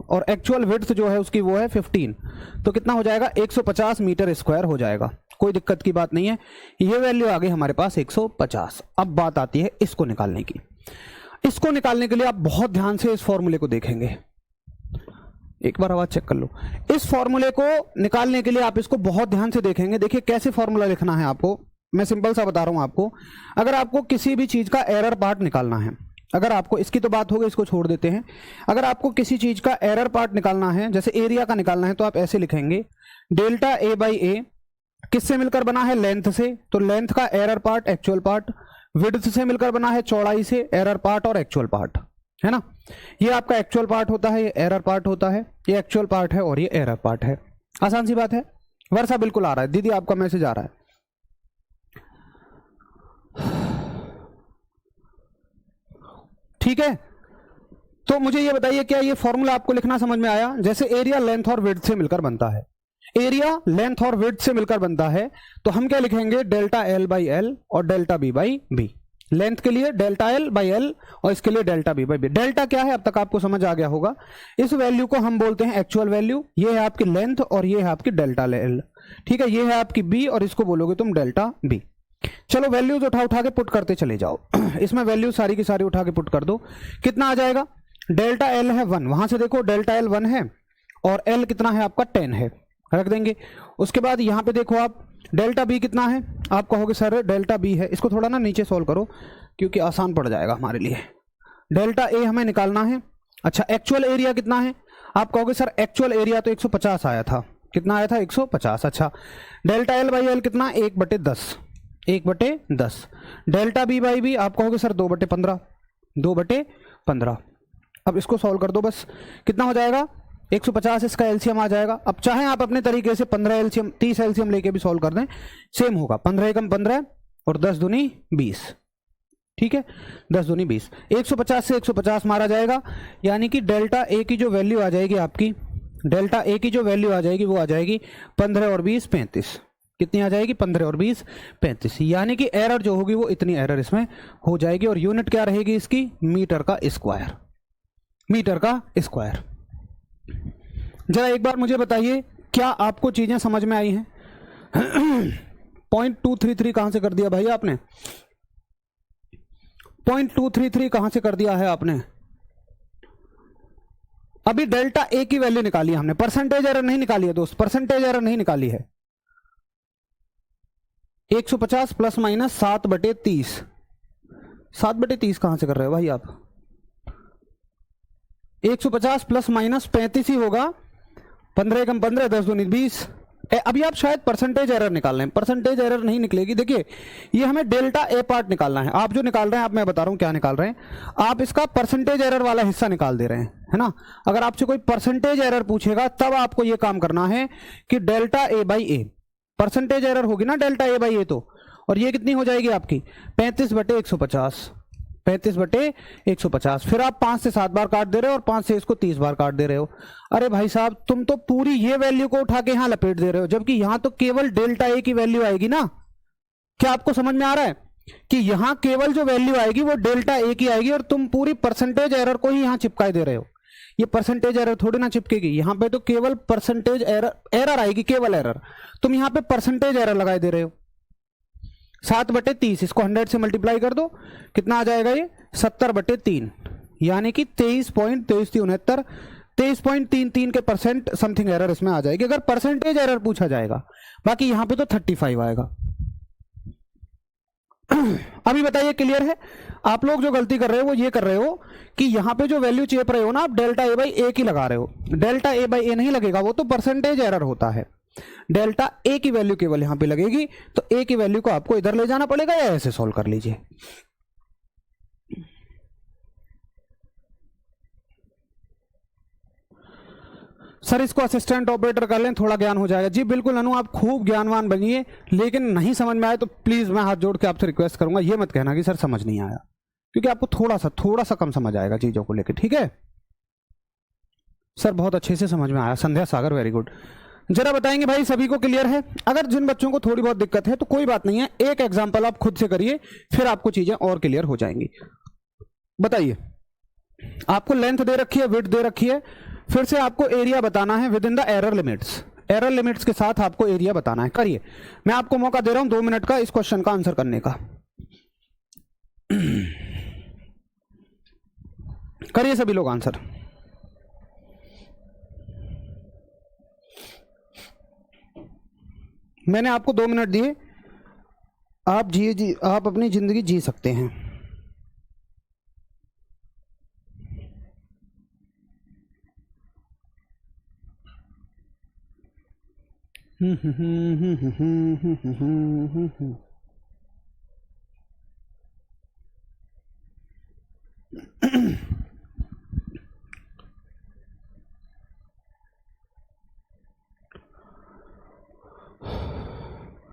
और एक्चुअल विड्थ जो है उसकी वो है 15। तो कितना हो जाएगा? 150 मीटर स्क्वायर हो जाएगा। कोई दिक्कत की बात नहीं है, ये वैल्यू आ गई हमारे पास 150। अब बात आती है इसको निकालने की। इसको निकालने के लिए आप बहुत ध्यान से इस फॉर्मूले को देखेंगे। एक बार आवाज चेक कर लो। इस फॉर्मूले को निकालने के लिए आप इसको बहुत ध्यान से देखेंगे। देखिए कैसे फॉर्मूला लिखना है आपको, मैं सिंपल सा बता रहा हूं आपको। अगर आपको किसी भी चीज का एरर पार्ट निकालना है, अगर आपको, इसकी तो बात हो गई, इसको छोड़ देते हैं। अगर आपको किसी चीज का एरर पार्ट निकालना है, जैसे एरिया का निकालना है, तो आप ऐसे लिखेंगे, डेल्टा ए बाई ए किससे मिलकर बना है? लेंथ से। तो लेंथ का error part actual part, width से मिलकर बना है चौड़ाई से, एरर पार्ट और एक्चुअल पार्ट, है ना। ये आपका एक्चुअल पार्ट होता है, ये एरर पार्ट होता है, ये एक्चुअल पार्ट है और ये एरर पार्ट है। आसान सी बात है। वर्षा बिल्कुल आ रहा है, दीदी आपका मैसेज आ रहा है। ठीक है, तो मुझे ये बताइए क्या ये फॉर्मूला आपको लिखना समझ में आया? जैसे एरिया लेंथ और विड्थ से मिलकर बनता है, एरिया लेंथ और विड्थ से मिलकर बनता है, तो हम क्या लिखेंगे? डेल्टा एल बाई एल और delta b by b. Length के लिए डेल्टा एल बाई एल और इसके लिए delta b by b. Delta क्या है अब तक आपको समझ आ गया होगा, इस वैल्यू को हम बोलते हैं एक्चुअल वैल्यू। ये है आपकी लेंथ और ये है आपकी डेल्टा एल, ठीक है, ये है आपकी बी और इसको बोलोगे तुम डेल्टा बी। चलो वैल्यूज उठा उठा के पुट करते चले जाओ। इसमें वैल्यू सारी की सारी उठा के पुट कर दो, कितना आ जाएगा? डेल्टा एल है 1, वहां से देखो डेल्टा एल 1 है और एल कितना है आपका 10 है, रख देंगे। उसके बाद यहां पे देखो आप डेल्टा बी कितना है, आप कहोगे सर डेल्टा बी है, इसको थोड़ा ना नीचे सोल्व करो क्योंकि आसान पड़ जाएगा हमारे लिए। डेल्टा ए हमें निकालना है। अच्छा एक्चुअल एरिया कितना है, आप कहोगे सर एक्चुअल एरिया तो 150 आया था, कितना आया था? 150। अच्छा डेल्टा एल बाई एल कितना? 1/10, 1/10। डेल्टा बी बाई बी आप कहोगे सर 2/15, 2/15। अब इसको सॉल्व कर दो बस, कितना हो जाएगा? 150, इसका एलसीएम आ जाएगा। अब चाहे आप अपने तरीके से 15 एलसीएम 30 एलसीएम लेके भी सॉल्व कर दें, सेम होगा। 15 एकम 15 और 10 दूनी 20, ठीक है, 10 दूनी 20। 150 से 150 मारा जाएगा, यानी कि डेल्टा ए की जो वैल्यू आ जाएगी आपकी, डेल्टा ए की जो वैल्यू आ जाएगी वो आ जाएगी 15 और 20 35। कितनी आ जाएगी? 15 और 20 35। यानी कि एरर जो होगी वो इतनी एरर इसमें हो जाएगी। और यूनिट क्या रहेगी इसकी? मीटर का स्क्वायर, मीटर का स्क्वायर। जरा एक बार मुझे बताइए क्या आपको चीजें समझ में आई हैं? 0.233 कहां से कर दिया भाई आपने? 0.233 कहां से कर दिया है आपने? अभी डेल्टा ए की वैल्यू निकाली हमने, परसेंटेज एरर नहीं निकाली है दोस्त, परसेंटेज एरर नहीं निकाली है। 150 प्लस माइनस 7/30, 7/30 कहां से कर रहे हो भाई आप? 150 प्लस माइनस 35 ही होगा, 15 एकम 15, 10 दूनी 20। अभी आप शायद परसेंटेज एरर निकाल रहे हैं, परसेंटेज एरर नहीं निकलेगी। देखिए ये हमें डेल्टा ए पार्ट निकालना है, आप जो निकाल रहे हैं, आप मैं बता रहा हूं क्या निकाल रहे हैं, आप इसका परसेंटेज एरर वाला हिस्सा निकाल दे रहे हैं, है ना। अगर आपसे कोई परसेंटेज एरर पूछेगा तब आपको ये काम करना है कि delta A by A, percentage error होगी ना डेल्टा ए बाई ए तो, और ये कितनी हो जाएगी आपकी? 35/150, 35/150। फिर आप 5 से 7 बार काट दे रहे हो और 5 से इसको 30 बार काट दे रहे हो। अरे भाई साहब तुम तो पूरी ये वैल्यू को उठा के यहां लपेट दे रहे हो, जबकि यहां तो केवल डेल्टा ए की वैल्यू आएगी ना। क्या आपको समझ में आ रहा है कि यहां केवल जो वैल्यू आएगी वो डेल्टा ए की आएगी, और तुम पूरी परसेंटेज एरर को ही यहां चिपकाए दे रहे हो। ये परसेंटेज एरर थोड़ी ना चिपकेगी, यहां पे तो केवल परसेंटेज एरर आएगी, केवल एरर। तुम यहां पे परसेंटेज एरर लगाए दे रहे हो। 7/30, इसको 100 से मल्टीप्लाई कर दो, कितना आ जाएगा ये? 70/3, यानी कि 23.2369, 23.33 के परसेंट समथिंग एरर इसमें आ जाएगी, अगर परसेंटेज एरर पूछा जाएगा। बाकी यहां पे तो 35 आएगा। अभी बताइए क्लियर है? आप लोग जो गलती कर रहे हो वो ये कर रहे हो कि यहां पे जो वैल्यू चेप रहे हो ना, आप डेल्टा ए बाई ए की लगा रहे हो। डेल्टा ए बाई ए नहीं लगेगा, वो तो परसेंटेज एरर होता है। डेल्टा ए की वैल्यू केवल यहां पे लगेगी, तो ए की वैल्यू को आपको इधर ले जाना पड़ेगा या ऐसे सॉल्व कर लीजिए। सर इसको असिस्टेंट ऑपरेटर कर लें, थोड़ा ज्ञान हो जाएगा। जी बिल्कुल अनु, आप खूब ज्ञानवान बनिए, लेकिन नहीं समझ में आए तो प्लीज मैं हाथ जोड़ के आपसे रिक्वेस्ट करूंगा, ये मत कहना कि सर समझ नहीं आया, क्योंकि आपको थोड़ा सा कम समझ आएगा चीजों को लेकर, ठीक है। सर बहुत अच्छे से समझ में आया, संध्या सागर वेरी गुड। जरा बताएंगे भाई सभी को क्लियर है? अगर जिन बच्चों को थोड़ी बहुत दिक्कत है तो कोई बात नहीं है, एक एग्जांपल आप खुद से करिए, फिर आपको चीजें और क्लियर हो जाएंगी। बताइए, आपको लेंथ दे रखी है, विड्थ दे रखी है, फिर से आपको एरिया बताना है with in the error limits. Error limits के साथ आपको एरिया बताना है। करिए, मैं आपको मौका दे रहा हूं 2 मिनट का इस क्वेश्चन का आंसर करने का। करिए सभी लोग आंसर। मैंने आपको 2 मिनट दिए, आप अपनी जिंदगी जी सकते हैं।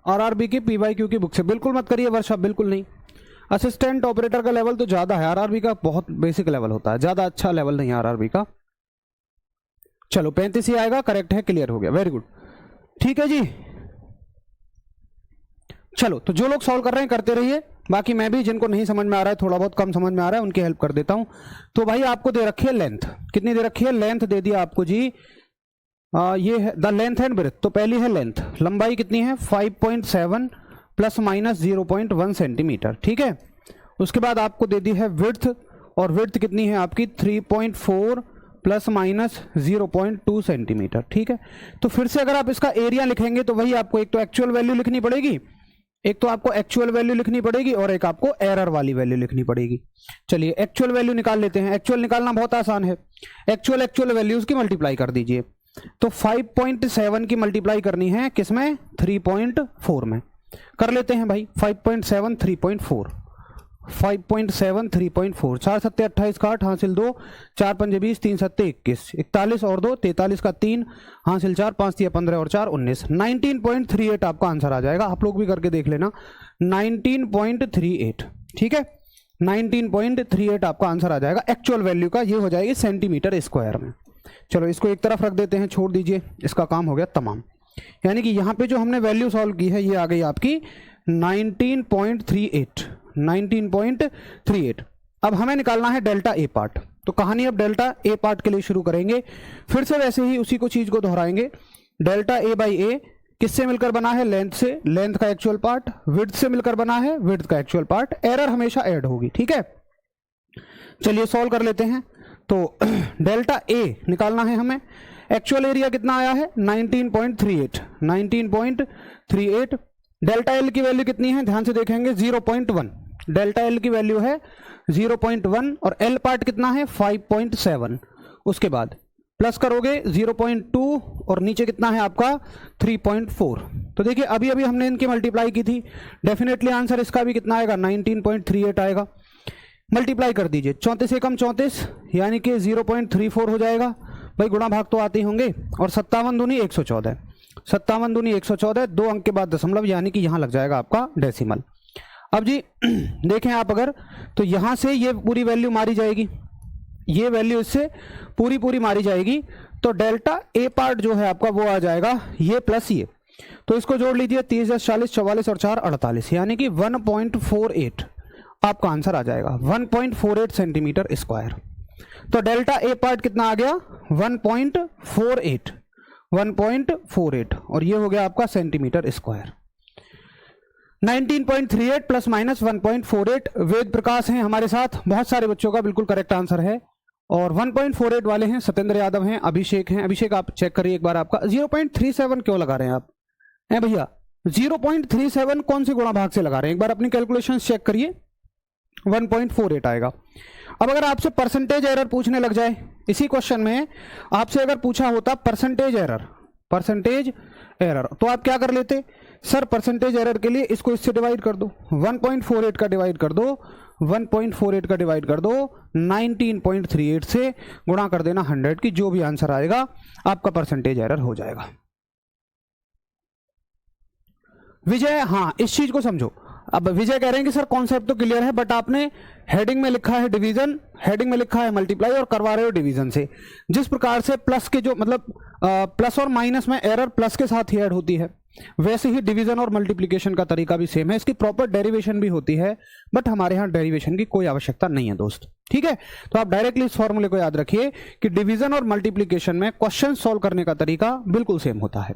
आरआरबी की पीवाईक्यू की बुक से बिल्कुल मत करिए वर्षा, बिल्कुल नहीं। असिस्टेंट ऑपरेटर का लेवल तो ज़्यादा है, आरआरबी का बहुत बेसिक लेवल होता है, ज़्यादा अच्छा लेवल नहीं है आरआरबी का। चलो 35 ही आएगा, करेक्ट है, क्लियर हो गया, वेरी गुड। ठीक है जी, चलो तो जो लोग सॉल्व कर रहे हैं करते रहिए, बाकी मैं भी जिनको नहीं समझ में आ रहा है, थोड़ा बहुत कम समझ में आ रहा है, उनकी हेल्प कर देता हूं। तो भाई आपको दे रखी है लेंथ, कितनी दे रखी है? लेंथ दे दिया आपको जी, ये है द लेंथ एंड ब्रेथ। तो पहली है लेंथ, लंबाई कितनी है? 5.7 प्लस माइनस 0.1 सेंटीमीटर, ठीक है। उसके बाद आपको दे दी है विड्थ, और विड्थ कितनी है आपकी? 3.4 प्लस माइनस 0.2 सेंटीमीटर, ठीक है। तो फिर से अगर आप इसका एरिया लिखेंगे तो वही आपको एक तो एक्चुअल वैल्यू लिखनी पड़ेगी, एक तो आपको एक्चुअल वैल्यू लिखनी पड़ेगी, और एक आपको एरर वाली वैल्यू लिखनी पड़ेगी। चलिए एक्चुअल वैल्यू निकाल लेते हैं। एक्चुअल निकालना बहुत आसान है, एक्चुअल वैल्यूज की मल्टीप्लाई कर दीजिए। तो 5.7 की मल्टीप्लाई करनी है किसमें? 3.4 में। कर लेते हैं भाई, 5.7 3.4, 5.7 3.4, 4 सत्ते 28 का 8 हासिल 2, 4 पंजे 20, 3 सत्ते 21, 41 और 2 43 का 3 हासिल 4, 5 दिया 15 और 4 19, 19.38 आपका आंसर आ जाएगा। आप लोग भी करके देख लेना, 19.38, ठीक है, 19.38 आपका आंसर आ जाएगा एक्चुअल वैल्यू का। ये हो जाएगी सेंटीमीटर स्क्वायर में। चलो इसको एक तरफ रख देते हैं, छोड़ दीजिए, इसका काम हो गया तमाम। यानी कि यहाँ पे जो हमने वैल्यू सॉल्व की है ये आ गई आपकी 19.38, 19.38। अब हमें निकालना है डेल्टा ए पार्ट। तो कहानी अब डेल्टा ए पार्ट के लिए शुरू करेंगे, फिर से वैसे ही उसी को चीज को दोहराएंगे। डेल्टा ए बाई ए किससे मिलकर बना है? लेंथ से, लेंथ का एक्चुअल पार्ट, विड्थ से मिलकर बना है, विड्थ का एक्चुअल पार्ट, एरर हमेशा ऐड होगी, ठीक है। चलिए सॉल्व कर लेते हैं। तो डेल्टा ए निकालना है हमें, एक्चुअल एरिया कितना आया है? 19.38, 19.38। डेल्टा एल की वैल्यू कितनी है? ध्यान से देखेंगे 0.1, डेल्टा एल की वैल्यू है 0.1, और एल पार्ट कितना है? 5.7। उसके बाद प्लस करोगे 0.2, और नीचे कितना है आपका? 3.4। तो देखिए अभी अभी हमने इनकी मल्टीप्लाई की थी, डेफिनेटली आंसर इसका भी कितना आएगा? 19.38 आएगा। मल्टीप्लाई कर दीजिए, 34 एकम 34 यानी कि 0.34 हो जाएगा। भाई गुणा भाग तो आते होंगे, और 57 दूनी 114, 57 दूनी 114, 2 अंक के बाद दशमलव, यानी कि यहां लग जाएगा आपका डेसिमल। अब जी देखें आप अगर, तो यहां से ये पूरी वैल्यू मारी जाएगी, ये वैल्यू इससे पूरी मारी जाएगी। तो डेल्टा ए पार्ट जो है आपका वो आ जाएगा ये प्लस ये, तो इसको जोड़ लीजिए, 30 40 44 और 4 48, यानी कि 1.48 आपका आंसर आ जाएगा, 1.48 सेंटीमीटर स्क्वायर। तो डेल्टा ए पार्ट कितना आ गया? 1.48, 1.48, और ये हो गया आपका centimetre square. 19.38 plus minus 1.48। Ved Prakash हैं हमारे साथ, बहुत सारे बच्चों का बिल्कुल करेक्ट आंसर है, और 1.48 वाले हैं सत्येंद्र यादव हैं, अभिषेक हैं। अभिषेक आप चेक करिए एक बार, आपका 0.37 क्यों लगा रहे हैं आप? हैं भैया 0.37 कौन से गुणा भाग से लगा रहे हैं? एक बार अपनी कैलकुलेशन चेक करिए, 1.48 आएगा। अब अगर आपसे परसेंटेज एरर पूछने लग जाए इसी क्वेश्चन में, आपसे अगर पूछा होता परसेंटेज एरर, परसेंटेज एरर, तो आप क्या कर लेते? सर परसेंटेज एरर के लिए इसको इससे डिवाइड कर दो, 1.48 का डिवाइड कर दो, 1.48 का डिवाइड कर दो 19.38 से, गुणा कर देना 100 की, जो भी आंसर आएगा आपका परसेंटेज एरर हो जाएगा। विजय, हाँ इस चीज को समझो। अब विजय कह रहे हैं कि सर कॉन्सेप्ट तो क्लियर है, बट आपने हेडिंग में लिखा है डिवीजन, हेडिंग में लिखा है मल्टीप्लाई, और करवा रहे हो डिवीजन से। जिस प्रकार से प्लस के जो मतलब प्लस और माइनस में एरर प्लस के साथ ही ऐड होती है, वैसे ही डिवीजन और मल्टीप्लिकेशन का तरीका भी सेम है। इसकी प्रॉपर डेरिवेशन भी होती है, बट हमारे यहाँ डेरिवेशन की कोई आवश्यकता नहीं है दोस्त, ठीक है। तो आप डायरेक्टली इस फॉर्मूले को याद रखिए कि डिवीजन और मल्टीप्लिकेशन में क्वेश्चन सॉल्व करने का तरीका बिल्कुल सेम होता है।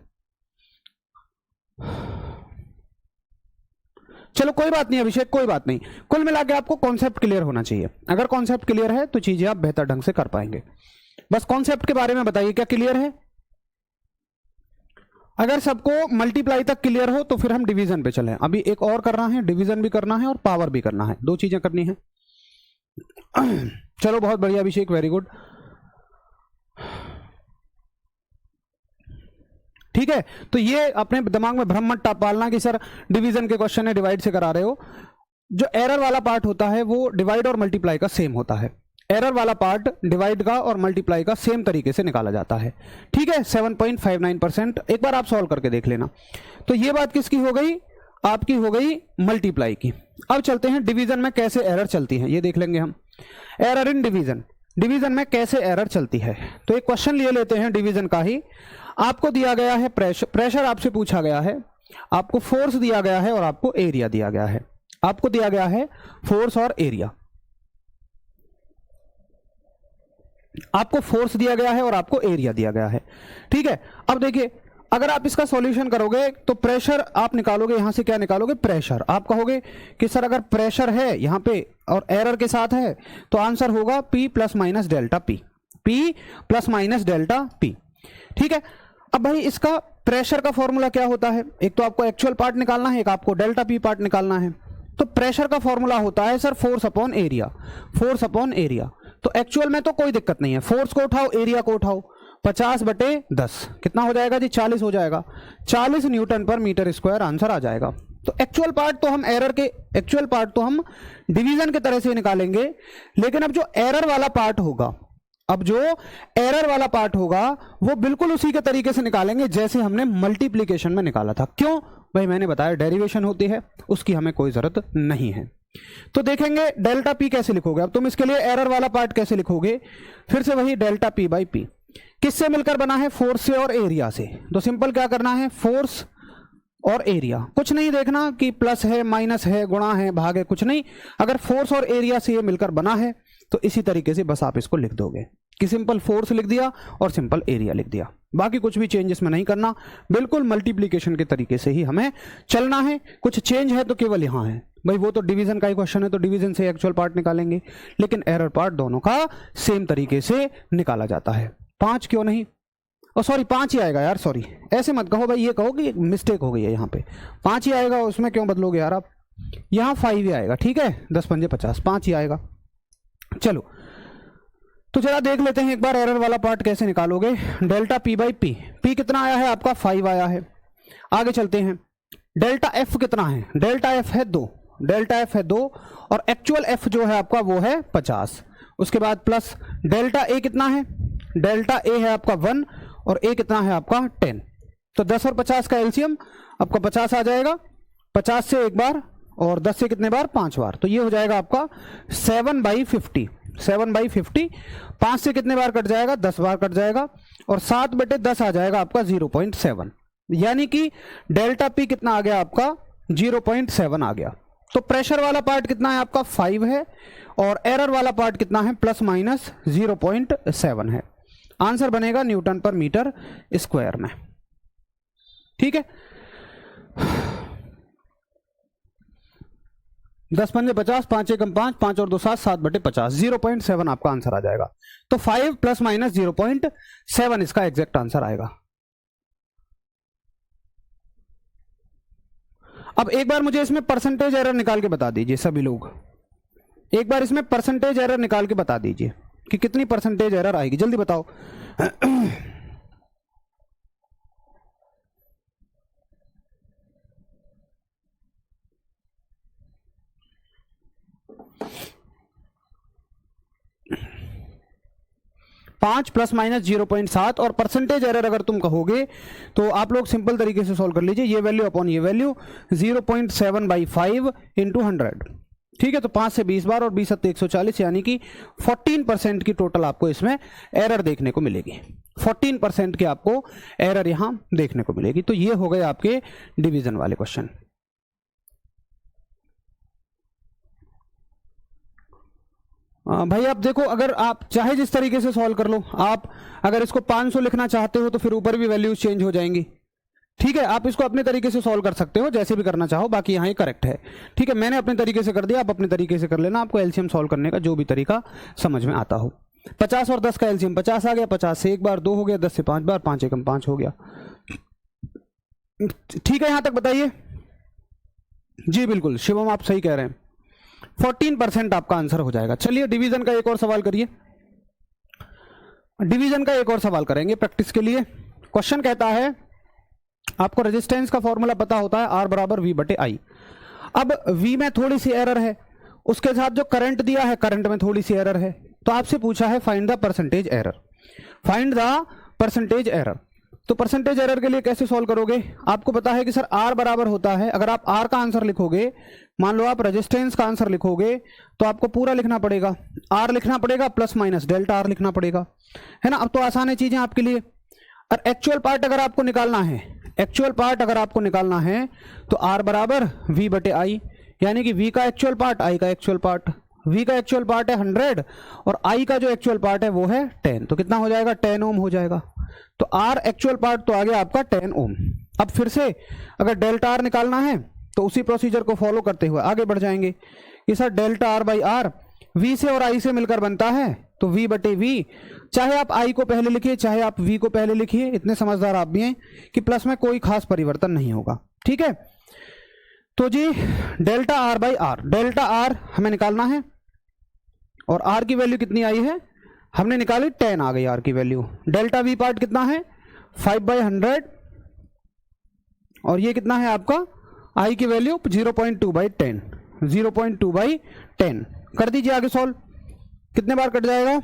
चलो कोई बात नहीं अभिषेक, कोई बात नहीं, कुल मिला के आपको कॉन्सेप्ट क्लियर होना चाहिए। अगर कॉन्सेप्ट क्लियर है तो चीजें आप बेहतर ढंग से कर पाएंगे। बस कॉन्सेप्ट के बारे में बताइए, क्या क्लियर है? अगर सबको मल्टीप्लाई तक क्लियर हो तो फिर हम डिवीजन पे चलें। अभी एक और करना है, डिवीजन भी करना है और पावर भी करना है, 2 चीजें करनी है। चलो बहुत बढ़िया अभिषेक, वेरी गुड, ठीक है। तो ये अपने दिमाग में भ्रम मत पालना कि सर डिवीजन के क्वेश्चन है डिवाइड से करा रहे हो। जो एरर वाला पार्ट होता है वो डिवाइड और मल्टीप्लाई का सेम होता है, एरर वाला पार्ट डिवाइड का और मल्टीप्लाई का सेम तरीके से निकाला जाता है, ठीक है। 7.59%। एक बार आप सॉल्व करके देख लेना। तो ये बात किसकी हो गई? आपकी हो गई मल्टीप्लाई की। अब चलते हैं डिवीजन में कैसे एरर चलती है, ये देख लेंगे हम। एरर इन डिवीजन, डिवीजन में कैसे एरर चलती है। तो एक क्वेश्चन लिए लेते हैं डिवीजन का ही। आपको दिया गया है प्रेशर, प्रेशर आपसे पूछा गया है, आपको फोर्स दिया गया है और आपको एरिया दिया गया है। आपको दिया गया है फोर्स और एरिया, आपको फोर्स दिया गया है और आपको एरिया दिया गया है। ठीक है, अब देखिए अगर आप इसका सॉल्यूशन करोगे तो प्रेशर आप निकालोगे, यहां से क्या निकालोगे, प्रेशर। आप कहोगे कि सर अगर प्रेशर है यहां पे और एरर के साथ है तो आंसर होगा P plus minus delta P, P plus minus delta P। ठीक है, अब भाई इसका प्रेशर का फॉर्मूला क्या होता है, एक तो आपको एक्चुअल पार्ट निकालना है, एक आपको डेल्टा P पार्ट निकालना है। तो प्रेशर का फॉर्मूला होता है sir force upon area, force upon area. तो एक्चुअल में तो कोई दिक्कत नहीं है, फोर्स को उठाओ एरिया को उठाओ, 50/10 कितना हो जाएगा जी, 40 हो जाएगा, 40 न्यूटन पर मीटर स्क्वायर आंसर आ जाएगा। तो एक्चुअल पार्ट तो हम एरर के, एक्चुअल पार्ट तो हम डिवीजन के तरह से निकालेंगे, लेकिन अब जो एरर वाला पार्ट होगा, अब जो एरर वाला पार्ट होगा वो बिल्कुल उसी के तरीके से निकालेंगे जैसे हमने मल्टीप्लिकेशन में निकाला था। क्यों भाई, मैंने बताया डेरिवेशन होती है, उसकी हमें कोई जरूरत नहीं है। तो देखेंगे डेल्टा P कैसे लिखोगे। अब तुम इसके लिए एरर वाला पार्ट कैसे लिखोगे, फिर से वही डेल्टा P बाई P किससे मिलकर बना है, फोर्स से और एरिया से। तो सिंपल क्या करना है, फोर्स और एरिया, कुछ नहीं देखना कि प्लस है माइनस है गुणा है भाग है, कुछ नहीं। अगर फोर्स और एरिया से ये मिलकर बना है तो इसी तरीके से बस आप इसको लिख दोगे कि सिंपल फोर्स लिख दिया और सिंपल एरिया लिख दिया, बाकी कुछ भी चेंज इसमें नहीं करना, बिल्कुल मल्टीप्लिकेशन के तरीके से ही हमें चलना है। कुछ चेंज है तो केवल यहाँ है भाई, वो तो डिवीजन का ही क्वेश्चन है तो डिवीजन से एक्चुअल पार्ट निकालेंगे, लेकिन एरर पार्ट दोनों का सेम तरीके से निकाला जाता है। 5 क्यों नहीं, और सॉरी 5 ही आएगा यार, सॉरी ऐसे मत कहो भाई, ये कहो कि मिस्टेक हो गई है, यहाँ पे 5 ही आएगा, उसमें क्यों बदलोगे यार आप, यहाँ 5 ही आएगा। ठीक है, 10 पंजे 50, 5 ही आएगा। चलो तो जरा देख लेते हैं एक बार एरर वाला पार्ट कैसे निकालोगे। Delta P by P, P कितना आया है आपका 5 आया है। आगे चलते हैं, डेल्टा F कितना है, डेल्टा F है 2, डेल्टा F है 2 और एक्चुअल F जो है आपका वो है 50। उसके बाद प्लस डेल्टा A कितना है, डेल्टा A है आपका 1 और A कितना है आपका 10। तो 10 और 50 का एलसीएम आपका 50 आ जाएगा, 50 से एक बार और 10 से कितने बार, 5 बार। तो ये हो जाएगा आपका 7/50, 7/50। 5 से कितने बार कट जाएगा, 10 बार कट जाएगा और 7/10 आ जाएगा आपका 0.7, यानी कि डेल्टा P कितना आ गया आपका 0.7 आ गया। तो प्रेशर वाला पार्ट कितना है आपका 5 है और एरर वाला पार्ट कितना है प्लस माइनस 0.7 है। आंसर बनेगा न्यूटन पर मीटर स्क्वायर में। ठीक है, 10 पंजे 50, 5 एकम 5, 5 और 2 7, 7/50, 0.7 आपका आंसर आ जाएगा। तो 5 प्लस माइनस 0.7 इसका एग्जैक्ट आंसर आएगा। अब एक बार मुझे इसमें परसेंटेज एरर निकाल के बता दीजिए सभी लोग, एक बार इसमें परसेंटेज एरर निकाल के बता दीजिए कि कितनी परसेंटेज एरर आएगी, जल्दी बताओ। पांच प्लस माइनस 0.7 और परसेंटेज एरर अगर तुम कहोगे तो आप लोग सिंपल तरीके से सॉल्व कर लीजिए, ये वैल्यू अपॉन ये वैल्यू 0.7/5 इंटू 100। ठीक है, तो 5 से 20 बार और 20 7 140, यानी कि 14% की टोटल आपको इसमें एरर देखने को मिलेगी। 14% की आपको एरर यहां देखने को मिलेगी। तो ये हो गए आपके डिवीजन वाले क्वेश्चन। भाई आप देखो, अगर आप चाहे जिस तरीके से सॉल्व कर लो, आप अगर इसको 500 लिखना चाहते हो तो फिर ऊपर भी वैल्यूज चेंज हो जाएंगी। ठीक है, आप इसको अपने तरीके से सॉल्व कर सकते हो, जैसे भी करना चाहो, बाकी यहाँ ही करेक्ट है। ठीक है, मैंने अपने तरीके से कर दिया, आप अपने तरीके से कर लेना, आपको एलसीएम सॉल्व करने का जो भी तरीका समझ में आता हो। 50 और 10 का एलसीएम 50 आ गया, 50 से एक बार 2 हो गया, 10 से 5 बार, 5 एकम 5 हो गया। ठीक है, यहां तक बताइए। जी बिल्कुल शिवम, आप सही कह रहे हैं, 14% आपका आंसर हो जाएगा। चलिए डिवीजन का एक और सवाल करिए, डिवीजन का एक और सवाल करेंगे प्रैक्टिस के लिए। क्वेश्चन कहता है आपको रेजिस्टेंस का फॉर्मूला पता होता है R बराबर V/I। अब V में थोड़ी सी एरर है, उसके साथ जो करंट दिया है करंट में थोड़ी सी एरर है, तो आपसे पूछा है find the percentage error, find the percentage error. तो परसेंटेज एरर के लिए कैसे सॉल्व करोगे? आपको पता है कि सर आर बराबर होता है, अगर आप आर का आंसर लिखोगे, मान लो आप रेजिस्टेंस का आंसर लिखोगे तो आपको पूरा लिखना पड़ेगा, आर लिखना पड़ेगा प्लस माइनस डेल्टा आर लिखना पड़ेगा, है ना। अब तो आसान है चीजें आपके लिए। और एक्चुअल पार्ट अगर आपको निकालना है, एक्चुअल पार्ट अगर आपको निकालना है तो आर बराबर वी बटे आई, यानी कि वी का एक्चुअल पार्ट आई का एक्चुअल पार्ट। वी का एक्चुअल पार्ट है 100 और आई का जो एक्चुअल पार्ट है वो है 10, तो कितना हो जाएगा? 10 ओम हो जाएगा। तो आर एक्चुअल पार्ट तो आ गया आपका 10 ओम। अब फिर से अगर डेल्टा आर निकालना है तो उसी प्रोसीजर को फॉलो करते हुए आगे बढ़ जाएंगे कि sir delta are by r v से और आई से मिलकर बनता है, तो वी बटे वी, चाहे आप आई को पहले लिखिए चाहे आप वी को पहले लिखिए, इतने समझदार आप भी हैं कि प्लस में कोई खास परिवर्तन नहीं होगा, ठीक है। तो G delta are by R, delta R हमें निकालना है और आर की वैल्यू कितनी आई है? हमने निकाली 10 आ गई आर की वैल्यू। डेल्टा वी पार्ट कितना है? 5/100 और ये कितना है आपका? आई की वैल्यू 0.2/10, 0.2/10 कर दीजिए आगे सॉल्व। कितने बार कट जाएगा?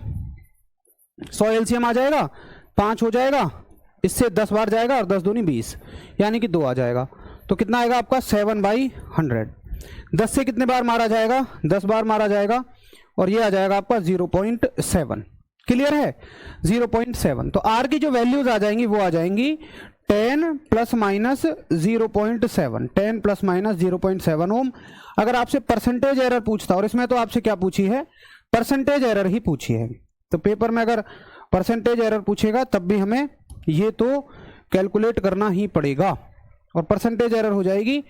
100 एलसीएम आ जाएगा, 5 हो जाएगा, इससे 10 बार जाएगा और 10 दूनी 20, यानी कि 2 आ जाएगा। तो कितना आएगा आपका? 7/100। 10 से कितने बार मारा जाएगा? 10 बार मारा जाएगा और ये आ जाएगा आपका 0.7। क्लियर है? 0.7। तो आर की जो वैल्यूज आ जाएंगी वो आ जाएंगी 10 प्लस माइनस 0.7, 10 प्लस माइनस 0.7 ओम। अगर आपसे परसेंटेज एरर पूछता, और इसमें तो आपसे क्या पूछी है? परसेंटेज एरर ही पूछी है। तो पेपर में अगर परसेंटेज एरर पूछेगा तब भी हमें ये तो कैलकुलेट करना ही पड़ेगा, और परसेंटेज एरर हो जाएगी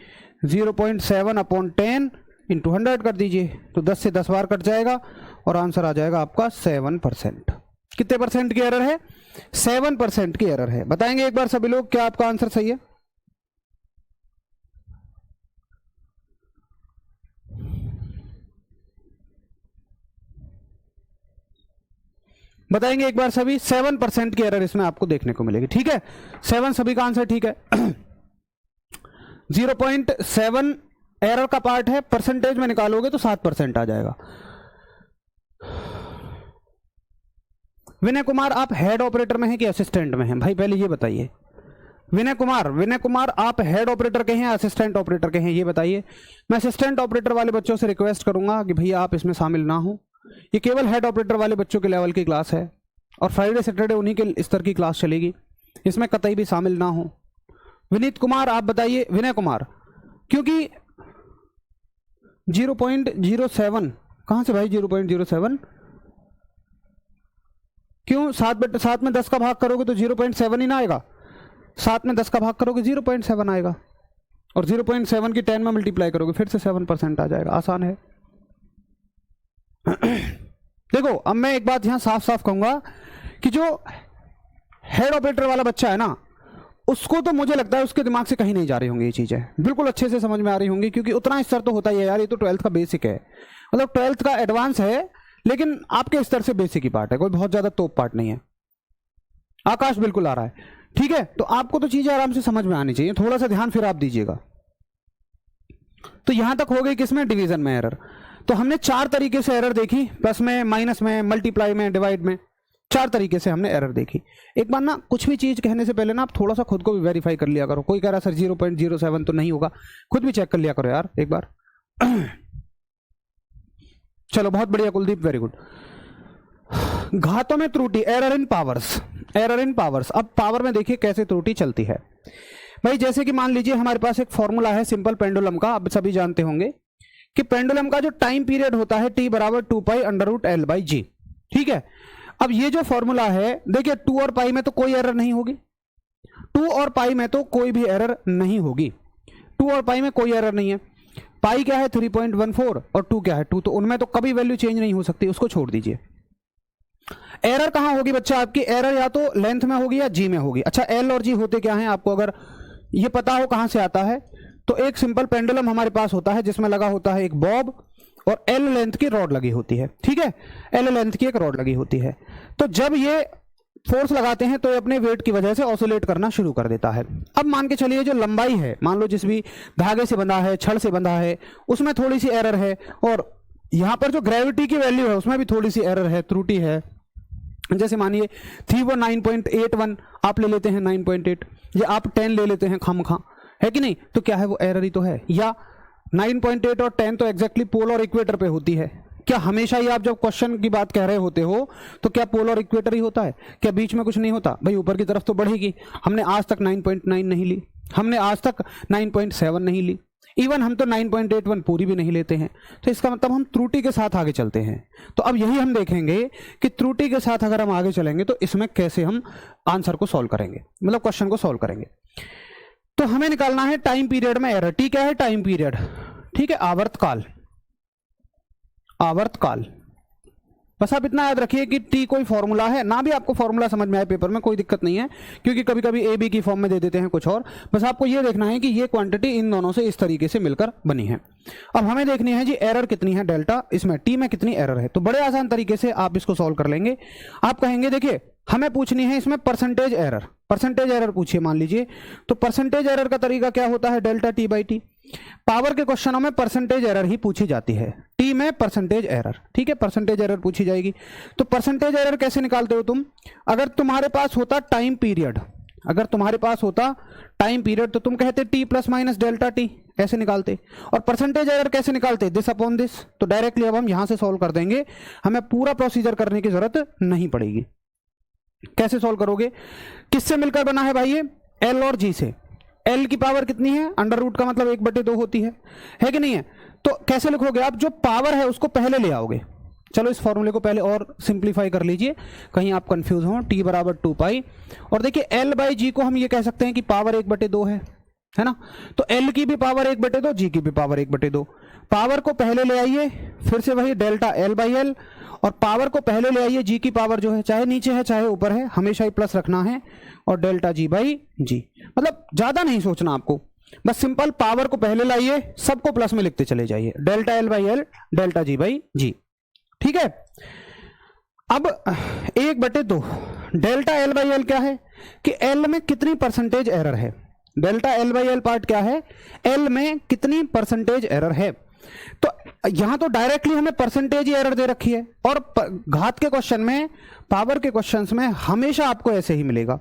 0.7/10 इंटू 100 कर दीजिए, तो 10 से 10 बार कट जाएगा और आंसर आ जाएगा आपका 7%। कितने परसेंट की एरर है? 7% की एरर है। बताएंगे एक बार सभी लोग क्या आपका आंसर सही है? बताएंगे एक बार सभी। 7% की एरर इसमें आपको देखने को मिलेगी, ठीक है। 7 सभी का आंसर ठीक है। 0.7 एरर का पार्ट है, परसेंटेज में निकालोगे तो 7% आ जाएगा। विनय कुमार आप हेड ऑपरेटर में हैं कि असिस्टेंट में हैं? भाई पहले ये बताइए। विनय कुमार आप हेड ऑपरेटर के हैं या असिस्टेंट ऑपरेटर के हैं, ये बताइए। मैं असिस्टेंट ऑपरेटर वाले बच्चों से रिक्वेस्ट करूंगा कि भैया आप इसमें शामिल ना हो, ये केवल हेड ऑपरेटर वाले बच्चों के लेवल की क्लास है और फ्राइडे सैटरडे उन्हीं के स्तर की क्लास चलेगी, इसमें कतई भी शामिल ना हो। विनीत कुमार आप बताइए। विनय कुमार क्योंकि 0.07 कहां से भाई? 0.07 क्यों? 7 में 10 का भाग करोगे तो 0.7 ही ना आएगा, 7 में 10 का भाग करोगे 0.7 आएगा और 0.7 की 10 में मल्टीप्लाई करोगे फिर से 7% आ जाएगा। आसान है। देखो अब मैं एक बात यहां साफ साफ कहूंगा कि जो हेड ऑपरेटर वाला बच्चा है ना, उसको तो मुझे लगता है उसके दिमाग से कहीं नहीं जा रही होंगी ये चीजें, बिल्कुल अच्छे से समझ में आ रही होंगी, क्योंकि उतना स्तर तो होता ही है यार, ये तो 12th का बेसिक है, मतलब 12th का एडवांस है, लेकिन आपके स्तर से बेसिक ही पार्ट है, कोई बहुत ज्यादा तोप पार्ट नहीं है। आकाश बिल्कुल आ रहा है, ठीक है। तो आपको तो चीजें आराम से समझ में आनी चाहिए, थोड़ा सा ध्यान फिर आप दीजिएगा। तो यहां तक हो गई किसमें? डिवीजन में एरर। तो हमने 4 तरीके से एरर देखी, प्लस में, माइनस में, मल्टीप्लाई में, डिवाइड में, 4 तरीके से हमने एरर देखी। एक बार ना कुछ भी चीज कहने से पहले ना आप थोड़ा सा खुद को भी वेरीफाई कर लिया करो। कोई कह रहा सर 0.07 तो नहीं होगा, खुद भी चेक कर लिया करो यार एक बार। चलो बहुत बढ़िया कुलदीप, वेरी गुड। घातों में त्रुटि, error in powers, error in powers. अब पावर में देखिए कैसे त्रुटि चलती है भाई। जैसे कि मान लीजिए हमारे पास एक फॉर्मूला है सिंपल पेंडुलम का, आप सभी जानते होंगे कि पेंडुलम का जो टाइम पीरियड होता है t बराबर 2π√L/g, ठीक है। अब ये जो फॉर्मूला है देखिए 2 और पाई में तो कोई एरर नहीं होगी, 2 और पाई में तो कोई भी एरर नहीं होगी, 2 और पाई में कोई एरर नहीं है। पाई क्या है? 3.14 और 2 क्या है? 2, तो उनमें तो कभी वैल्यू चेंज नहीं हो सकती, उसको छोड़ दीजिए। एरर कहां होगी बच्चा आपकी? एरर या तो लेंथ में होगी या जी में होगी। अच्छा एल और जी होते क्या हैं आपको अगर ये पता हो कहां से आता है, तो एक सिंपल पेंडुलम हमारे पास होता है जिसमें लगा होता है एक बॉब और एल लेंथ की रॉड लगी होती है, ठीक है। एल लेंथ की एक रॉड लगी होती है, तो जब ये फोर्स लगाते हैं तो ये अपने वेट की वजह से ऑसिलेट करना शुरू कर देता है। अब मान के चलिए जो लंबाई है, मान लो जिस भी धागे से बंधा है, छड़ से बंधा है, उसमें थोड़ी सी एरर है, और यहां पर जो ग्रेविटी की वैल्यू है उसमें भी थोड़ी सी एरर है, त्रुटि है। जैसे मानिए थी वो 9.81, आप ले लेते हैं 9.8, या आप 10 ले लेते हैं खामखा, है कि नहीं, तो क्या है वो एरर ही तो है। या 9.8 और 10 तो एग्जैक्टली पोल और इक्वेटर पे होती है। क्या हमेशा ही आप जब क्वेश्चन की बात कह रहे होते हो तो क्या पोल और इक्वेटर ही होता है? क्या बीच में कुछ नहीं होता? भाई ऊपर की तरफ तो बढ़ेगी। हमने आज तक 9.9 नहीं ली, हमने आज तक 9.7 नहीं ली, इवन हम तो 9.81 पूरी भी नहीं लेते हैं। तो इसका मतलब हम त्रुटि के साथ आगे चलते हैं। तो अब यही हम देखेंगे कि त्रुटि के साथ अगर हम आगे चलेंगे तो इसमें कैसे हम आंसर को सॉल्व करेंगे, मतलब क्वेश्चन को सॉल्व करेंगे। तो हमें निकालना है टाइम पीरियड में एरर। टी क्या है? टाइम पीरियड, ठीक है, आवर्तकाल, आवर्तकाल। बस आप इतना याद रखिए कि टी कोई फॉर्मूला है ना, भी आपको फॉर्मूला समझ में आए पेपर में कोई दिक्कत नहीं है, क्योंकि कभी कभी ए बी की फॉर्म में दे देते हैं कुछ और। बस आपको ये देखना है कि ये क्वांटिटी इन दोनों से इस तरीके से मिलकर बनी है। अब हमें देखनी है जी एरर कितनी है डेल्टा, इसमें टी में कितनी एरर है। तो बड़े आसान तरीके से आप इसको सॉल्व कर लेंगे। आप कहेंगे देखिए हमें पूछनी है इसमें परसेंटेज एरर, परसेंटेज एरर पूछिए मान लीजिए। तो परसेंटेज एरर का तरीका क्या होता है? Delta T by T. Power के क्वेश्चनों में परसेंटेज एरर ही पूछी जाती है, टी में परसेंटेज एरर, ठीक है, परसेंटेज एरर पूछी जाएगी। तो परसेंटेज एरर कैसे निकालते हो तुम? अगर तुम्हारे पास होता टाइम पीरियड, अगर तुम्हारे पास होता टाइम पीरियड तो तुम कहते T plus minus delta T, ऐसे निकालते। और परसेंटेज एरर कैसे निकालते? This upon this. तो डायरेक्टली अब हम यहां से सॉल्व कर देंगे, हमें पूरा प्रोसीजर करने की जरूरत नहीं पड़ेगी। कैसे सॉल्व करोगे? किससे मिलकर बना है भाई ये? एल और जी से। एल की पावर कितनी है? अंडर रूट का मतलब 1/2 होती है कि नहीं है? तो कैसे लिखोगे आप? जो पावर है उसको पहले ले आओगे। चलो इस फॉर्मूले को पहले और सिंप्लीफाई कर लीजिए, कहीं आप कंफ्यूज हो। टी बराबर 2 पाई, और देखिए एल बाई जी को हम ये कह सकते हैं कि पावर 1/2 है ना। तो एल की भी पावर 1/2, जी की भी पावर 1/2। पावर को पहले ले आइए, फिर से वही डेल्टा एल बाई एल, और पावर को पहले ले आइए, जी की पावर जो है चाहे नीचे है चाहे ऊपर है हमेशा ही प्लस रखना है, और डेल्टा जी बाई जी। मतलब ज्यादा नहीं सोचना आपको, बस सिंपल पावर को पहले लाइए, सबको प्लस में लिखते चले जाइए, delta L by L, delta G by G, ठीक है। अब 1/2 डेल्टा एल बाई एल क्या है कि एल में कितनी परसेंटेज एरर है। Delta L by L part क्या है? एल में कितनी परसेंटेज एरर है। तो यहां तो डायरेक्टली हमें परसेंटेज ही एरर दे रखी है, और घात के क्वेश्चन में, पावर के क्वेश्चंस में हमेशा आपको ऐसे ही मिलेगा।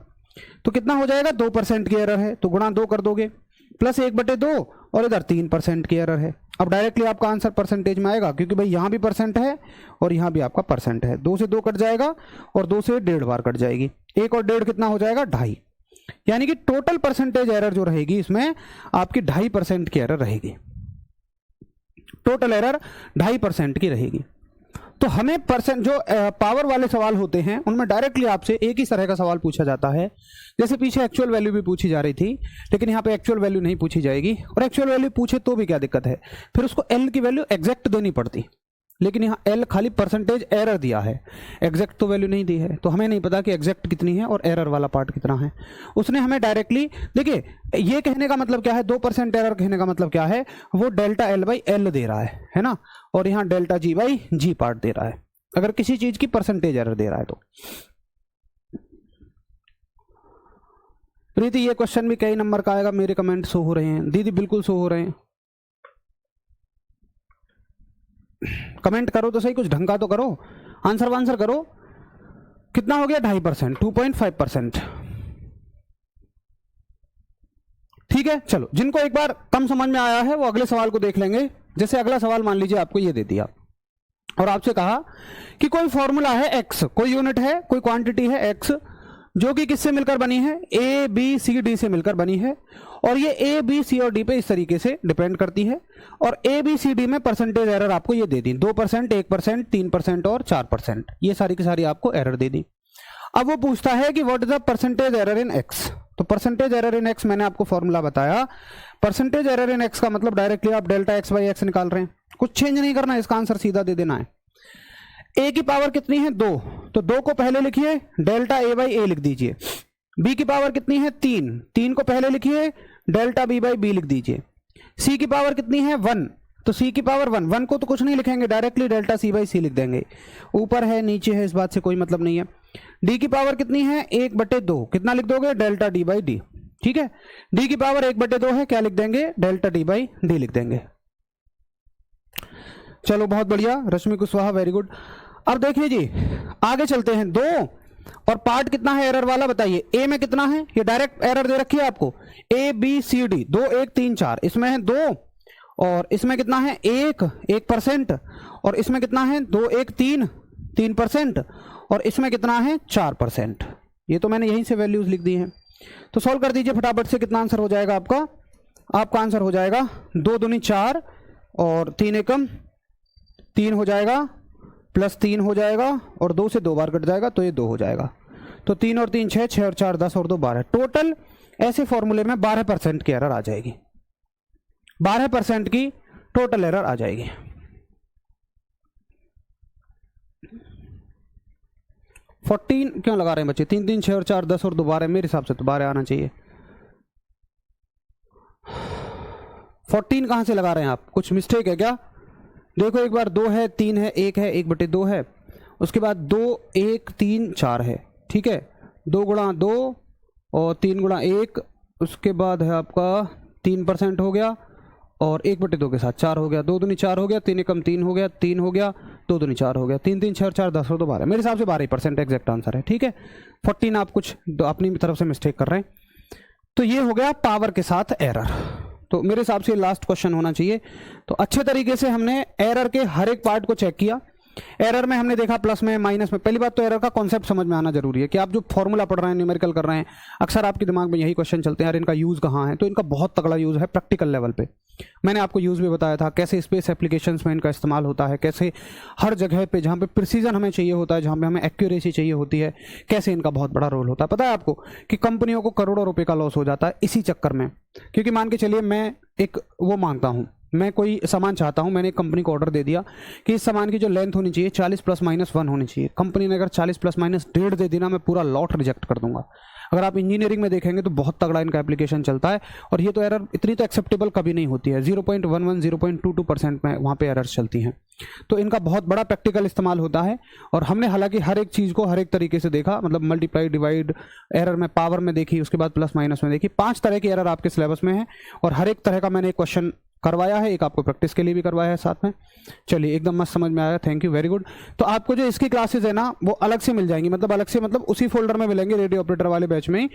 तो कितना हो जाएगा? 2% की एरर है तो गुणा 2 कर दोगे, प्लस 1/2, और इधर 3% की एरर है। अब डायरेक्टली आपका आंसर परसेंटेज में आएगा, क्योंकि भाई यहां भी परसेंट है और यहां भी आपका परसेंट है। 2 से 2 कट जाएगा और 2 से 1.5 बार कट जाएगी, 1 और 1.5 कितना हो जाएगा? 2.5। यानी कि टोटल परसेंटेज एरर जो रहेगी इसमें आपकी 2.5% की एरर रहेगी। टोटल एरर 2.5% की रहेगी। तो हमें परसेंट जो पावर वाले सवाल होते हैं उनमें डायरेक्टली आपसे एक ही तरह का सवाल पूछा जाता है। जैसे पीछे एक्चुअल वैल्यू भी पूछी जा रही थी, लेकिन यहाँ पे एक्चुअल वैल्यू नहीं पूछी जाएगी। और एक्चुअल वैल्यू पूछे तो भी क्या दिक्कत है, फिर उसको एल की वैल्यू एग्जैक्ट देनी पड़ती, लेकिन यहाँ एल खाली परसेंटेज एरर दिया है, एग्जैक्ट तो वैल्यू नहीं दी है। तो हमें नहीं पता कि एग्जैक्ट कितनी है और एरर वाला पार्ट कितना है। उसने हमें डायरेक्टली, देखिए ये कहने का मतलब क्या है, 2% एरर कहने का मतलब क्या है, वो डेल्टा एल बाई एल दे रहा है ना, और यहाँ delta G by G part दे रहा है, अगर किसी चीज की परसेंटेज एरर दे रहा है तो। प्रीति ये क्वेश्चन भी कई नंबर का आएगा, मेरे कमेंट शो हो रहे हैं। दीदी बिल्कुल शो हो रहे हैं, कमेंट करो तो सही, कुछ ढंग का तो करो, आंसर वांसर करो। कितना हो गया? 2.5%, 2.5%, ठीक है। चलो जिनको एक बार कम समझ में आया है वो अगले सवाल को देख लेंगे। जैसे अगला सवाल मान लीजिए आपको ये दे दिया और आपसे कहा कि कोई फॉर्मूला है एक्स, कोई यूनिट है, कोई क्वांटिटी है एक्स, जो कि किससे मिलकर बनी है? ए बी सी डी से मिलकर बनी है, और ये ए बी सी और डी पे इस तरीके से डिपेंड करती है। और ए बी सी डी में परसेंटेज एरर आपको ये दे दी, 2%, 1%, 3% और 4%, ये सारी की सारी आपको एरर दे दी। अब वो पूछता है कि what is the percentage error in x. तो परसेंटेज एरर इन एक्स मैंने आपको फॉर्मूला बताया। परसेंटेज एरर इन एक्स का मतलब डायरेक्टली आप डेल्टा एक्स बाई एक्स निकाल रहे हैं, कुछ चेंज नहीं करना, इसका आंसर सीधा दे देना है। ए की पावर कितनी है? 2, तो 2 को पहले लिखिए, डेल्टा ए बाई ए लिख दीजिए। बी की पावर कितनी है? 3, 3 को पहले लिखिए, डेल्टा बी बाई बी लिख दीजिए। सी की पावर कितनी है? 1, तो सी की पावर 1, 1 को तो कुछ नहीं लिखेंगे, डायरेक्टली डेल्टा सी बाई सी लिख देंगे। ऊपर है नीचे है इस बात से कोई मतलब नहीं है। डी की पावर कितनी है? 1/2, कितना लिख दोगे? डेल्टा डी बाई डी, ठीक है। डी की पावर 1/2 है, क्या लिख देंगे? डेल्टा डी बाई डी लिख देंगे। चलो बहुत बढ़िया, रश्मि कुशवाहा वेरी गुड। अब देखिए जी आगे चलते हैं। 2 और पार्ट कितना है एरर वाला बताइए। ए में कितना है, ये डायरेक्ट एरर दे रखी है आपको, ए बी सी डी 2 1 3 4, इसमें है 2 और इसमें कितना है 1% और इसमें कितना है 2 1 3% और इसमें कितना है 4%। ये तो मैंने यहीं से वैल्यूज लिख दी हैं। तो सॉल्व कर दीजिए फटाफट से, कितना आंसर हो जाएगा आपका। आपका आंसर हो जाएगा 2 दूनी 4 और 3 एकम 3 हो जाएगा, प्लस 3 हो जाएगा और 2 से 2 बार कट जाएगा तो ये 2 हो जाएगा। तो 3 और 3 6, 6 और 4 10 और 2 12। टोटल ऐसे फॉर्मूले में 12% की एरर आ जाएगी, 12% की टोटल एरर आ जाएगी। फोर्टीन क्यों लगा रहे हैं बच्चे, 3 3 6 और 4 10 और 2 12, मेरे हिसाब से तो 12 आना चाहिए। 14 कहां से लगा रहे हैं आप, कुछ मिस्टेक है क्या? देखो एक बार 2 है 3 है 1 है 1/2 है, उसके बाद 2 1 3 4 है, ठीक है, 2 गुणा 2 और 3 गुणा 1, उसके बाद है आपका 3% हो गया और 1/2 के साथ 4 हो गया, 2 दूनी 4 हो गया, 3 एकम 3 हो गया, 3 हो गया, 2 दूनी 4 हो गया, 3 3 6 और 4 10 और 2 12, मेरे हिसाब से 12% एग्जैक्ट आंसर है, ठीक है। 14 आप कुछ अपनी तरफ से मिस्टेक कर रहे हैं। तो ये हो गया पावर के साथ एरर। तो मेरे हिसाब से लास्ट क्वेश्चन होना चाहिए। तो अच्छे तरीके से हमने एरर के हर एक पार्ट को चेक किया। एरर में हमने देखा प्लस में माइनस में। पहली बात तो एरर का कॉन्सेप्ट समझ में आना जरूरी है कि आप जो फॉर्मूला पढ़ रहे हैं, न्यूमेरिकल कर रहे हैं, अक्सर आपके दिमाग में यही क्वेश्चन चलते हैं, यार इनका यूज कहाँ है। तो इनका बहुत तगड़ा यूज है प्रैक्टिकल लेवल पे। मैंने आपको यूज भी बताया था कैसे स्पेस एप्लीकेशंस में इनका इस्तेमाल होता है, कैसे हर जगह पे जहाँ पे प्रिसीजन हमें चाहिए होता है, जहाँ पे हमें एक्यूरेसी चाहिए होती है, कैसे इनका बहुत बड़ा रोल होता है। पता है आपको कि कंपनियों को करोड़ों रुपए का लॉस हो जाता है इसी चक्कर में। क्योंकि मान के चलिए मैं एक वो मांगता हूँ, मैं कोई सामान चाहता हूं, मैंने एक कंपनी को ऑर्डर दे दिया कि इस सामान की जो लेंथ होनी चाहिए 40 ± 1 होनी चाहिए। कंपनी ने अगर 40 ± 1.5 दे दी ना, मैं पूरा लॉट रिजेक्ट कर दूंगा। अगर आप इंजीनियरिंग में देखेंगे तो बहुत तगड़ा इनका एप्लीकेशन चलता है। और ये तो एरर इतनी तो एक्सेप्टेबल कभी नहीं होती है, 0.11 0.22% में वहाँ पे एरर्स चलती हैं। तो इनका बहुत बड़ा प्रैक्टिकल इस्तेमाल होता है। और हमने हालांकि हर एक चीज़ को हर एक तरीके से देखा, मतलब मल्टीप्लाई डिवाइड एरर में पावर में देखी, उसके बाद प्लस माइनस में देखी। 5 तरह की एरर आपके सिलेबस में है और हर एक तरह का मैंने एक क्वेश्चन करवाया है, एक आपको प्रैक्टिस के लिए भी करवाया है साथ में। चलिए एकदम मस्त समझ में आया, थैंक यू, वेरी गुड। तो आपको जो इसकी क्लासेस है ना वो अलग से मिल जाएंगी, मतलब अलग से, मतलब उसी फोल्डर में मिलेंगे, रेडियो ऑपरेटर वाले बैच में।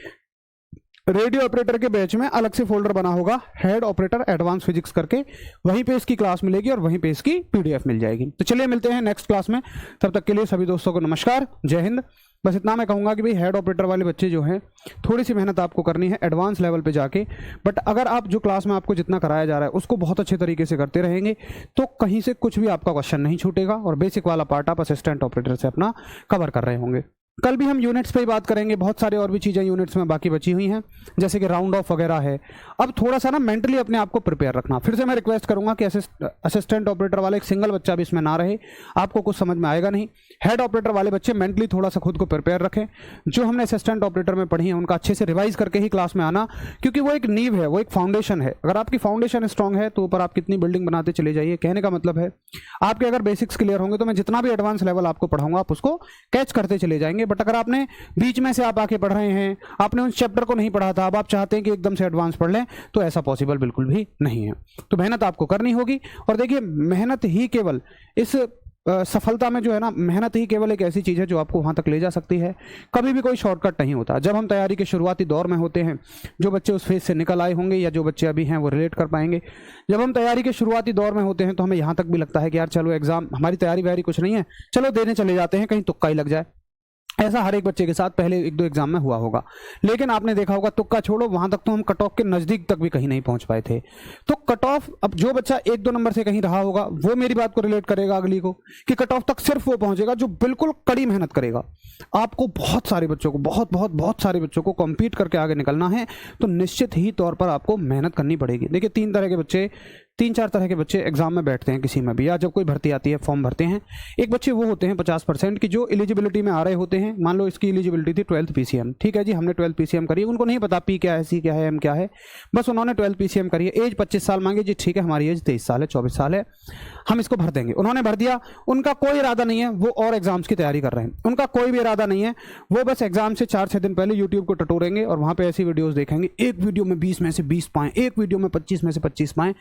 रेडियो ऑपरेटर के बैच में अलग से फोल्डर बना होगा, हेड ऑपरेटर एडवांस फिजिक्स करके, वहीं पे इसकी क्लास मिलेगी और वहीं पे इसकी पीडीएफ मिल जाएगी। तो चलिए मिलते हैं नेक्स्ट क्लास में, तब तक के लिए सभी दोस्तों को नमस्कार, जय हिंद। बस इतना मैं कहूँगा कि भाई हेड ऑपरेटर वाले बच्चे जो हैं, थोड़ी सी मेहनत आपको करनी है एडवांस लेवल पे जाके। बट अगर आप जो क्लास में आपको जितना कराया जा रहा है उसको बहुत अच्छे तरीके से करते रहेंगे तो कहीं से कुछ भी आपका क्वेश्चन नहीं छूटेगा और बेसिक वाला पार्ट आप असिस्टेंट ऑपरेटर से अपना कवर कर रहे होंगे। कल भी हम यूनिट्स पे ही बात करेंगे, बहुत सारे और भी चीज़ें यूनिट्स में बाकी बची हुई हैं, जैसे कि राउंड ऑफ वगैरह है। अब थोड़ा सा ना मेंटली अपने आप को प्रिपेयर रखना। फिर से मैं रिक्वेस्ट करूंगा कि असिस्टेंट ऑपरेटर वाले एक सिंगल बच्चा भी इसमें ना रहे, आपको कुछ समझ में आएगा नहीं। हेड ऑपरेटर वाले बच्चे मेंटली थोड़ा सा खुद को प्रिपेयर रखें। जो हमने असिस्टेंट ऑपरेटर में पढ़ी है उनका अच्छे से रिवाइज करके ही क्लास में आना, क्योंकि वो एक नींव है, वो एक फाउंडेशन है। अगर आपकी फाउंडेशन स्ट्रांग है तो ऊपर आप कितनी बिल्डिंग बनाते चले जाइए। कहने का मतलब है आपके अगर बेसिक्स क्लियर होंगे तो मैं जितना भी एडवांस लेवल आपको पढ़ाऊंगा आप उसको कैच करते चले जाएंगे। बट अगर आपने बीच में से आप आके पढ़ रहे हैं, आपने उस चैप्टर को नहीं पढ़ा था, अब आप चाहते हैं कि एकदम से एडवांस पढ़ लें, तो ऐसा पॉसिबल बिल्कुल भी नहीं है। तो मेहनत आपको करनी होगी। और देखिए मेहनत ही केवल इस सफलता में जो है ना, मेहनत ही केवल एक ऐसी चीज़ है जो आपको वहाँ तक ले जा सकती है। कभी भी कोई शॉर्टकट नहीं होता। जब हम तैयारी के शुरुआती दौर में होते हैं, जो बच्चे उस फेज से निकल आए होंगे या जो बच्चे अभी हैं वो रिलेट कर पाएंगे, जब हम तैयारी के शुरुआती दौर में होते हैं तो हमें यहाँ तक भी लगता है कि यार चलो एग्जाम, हमारी तैयारी वैयारी कुछ नहीं है, चलो देने चले जाते हैं, कहीं तुक्का ही लग जाए। ऐसा हर एक बच्चे के साथ पहले 1-2 एग्जाम में हुआ होगा। लेकिन आपने देखा होगा तुक्का छोड़ो, वहां तक तो हम कट ऑफ के नजदीक तक भी कहीं नहीं पहुंच पाए थे। तो कट ऑफ, अब जो बच्चा 1-2 नंबर से कहीं रहा होगा वो मेरी बात को रिलेट करेगा अगली को, कि कट ऑफ तक सिर्फ वो पहुंचेगा जो बिल्कुल कड़ी मेहनत करेगा। आपको बहुत सारे बच्चों को, बहुत सारे बच्चों को कॉम्पीट करके आगे निकलना है, तो निश्चित ही तौर पर आपको मेहनत करनी पड़ेगी। देखिए 3-4 तरह के बच्चे एग्जाम में बैठते हैं किसी में भी, या जब कोई भर्ती आती है फॉर्म भरते हैं। एक बच्चे वो होते हैं 50% की जो एलिजिबिलिटी में आ रहे होते हैं। मान लो इसकी एलिजिबिलिटी थी 12th PCM, ठीक है जी, हमने 12th PCM करी, उनको नहीं पता पी क्या है, सी क्या है, एम क्या है, बस उन्होंने 12th PCM करी है। एज 25 साल मांगे जी, ठीक है हमारी एज 23 साल है, 24 साल है, हम इसको भर देंगे। उन्होंने भर दिया, उनका कोई इरादा नहीं है वो और एग्जाम्स की तैयारी कर रहे हैं, उनका कोई भी इरादा नहीं है, वो बस एग्जाम से 4-6 दिन पहले यूट्यूब को टटोरेंगे और वहां पे ऐसी वीडियोस देखेंगे, एक वीडियो में 20 में से 20 पाएं, एक वीडियो में 25 में से 25 पाएं,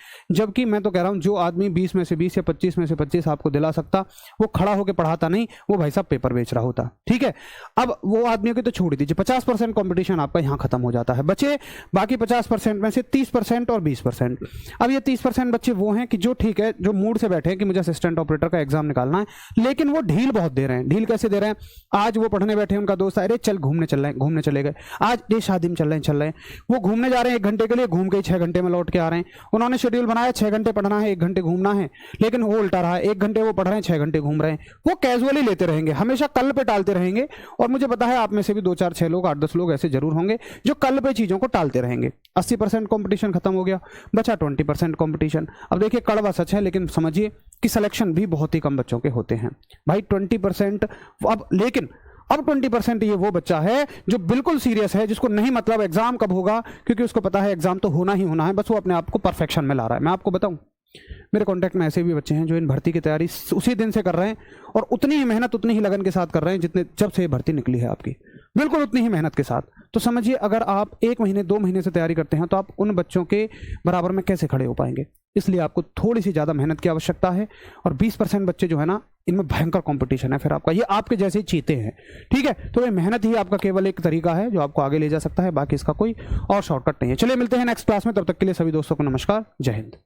जबकि मैं तो कह रहा हूं जो आदमी 20 में से 20 या 25 में से 25 आपको दिला सकता, वो खड़ा होकर पढ़ाता नहीं, वो भाई साहब पेपर बेच रहा होता। ठीक है, अब वो आदमियों की तो छोड़ दीजिए, 50% कंपटीशन आपका यहां खत्म हो जाता है। बचे बाकी 50% में से 30% और 20%। अब ये 30% बच्चे वो हैं कि जो ठीक है, जो मूड से बैठे हैं कि मुझे असिस्टेंट ऑपरेटर का एग्जाम निकालना है, लेकिन वो ढील बहुत दे रहे हैं। ढील कैसे दे रहे हैं? आज वो पढ़ने बैठे, उनका दोस्त अरे चल घूमने चल रहे हैं, घूमने चले गए। आज ये शादी में चल रहे हैं, वो घूमने जा रहे हैं 1 घंटे के लिए, घूम के 6 घंटे में लौट के आ रहे हैं। उन्होंने शेड्यूल बनाया 6 घंटे पढ़ना है, 1 घंटे घूमना है, लेकिन वो उल्टा रहा है, 1 घंटे वो पढ़ रहे हैं, 6 घंटे घूम रहे हैं। वो कैजुअली लेते रहेंगे, हमेशा कल पे टालते रहेंगे। और मुझे पता है आप में से भी 2 4 6 लोग, 8 10 लोग ऐसे जरूर होंगे जो कल पे चीजों को टालते रहेंगे। 80% कंपटीशन खत्म हो गया, बचा 20% कंपटीशन। अब देखिए कड़वा सच है, लेकिन समझिए कि सिलेक्शन भी बहुत ही कम बच्चों के होते हैं भाई, 20%। अब लेकिन अब 20% ये वो बच्चा है जो बिल्कुल सीरियस है, जिसको नहीं मतलब एग्जाम कब होगा, क्योंकि उसको पता है एग्जाम तो होना ही होना है, बस वो अपने आप को परफेक्शन में ला रहा है। मैं आपको बताऊं, मेरे कांटेक्ट में ऐसे भी बच्चे हैं जो इन भर्ती की तैयारी उसी दिन से कर रहे हैं और उतनी ही मेहनत, उतनी ही लगन के साथ कर रहे हैं जितने जब से ये भर्ती निकली है आपकी, बिल्कुल उतनी ही मेहनत के साथ। तो समझिए अगर आप 1 महीने 2 महीने से तैयारी करते हैं तो आप उन बच्चों के बराबर में कैसे खड़े हो पाएंगे। इसलिए आपको थोड़ी सी ज़्यादा मेहनत की आवश्यकता है। और 20% बच्चे जो है ना, इनमें भयंकर कंपटीशन है फिर आपका, ये आपके जैसे ही चीते हैं। ठीक है, तो ये मेहनत ही आपका केवल एक तरीका है जो आपको आगे ले जा सकता है, बाकी इसका कोई और शॉर्टकट नहीं है। चलिए मिलते हैं नेक्स्ट क्लास में, तब तक के लिए सभी दोस्तों को नमस्कार, जय हिंद।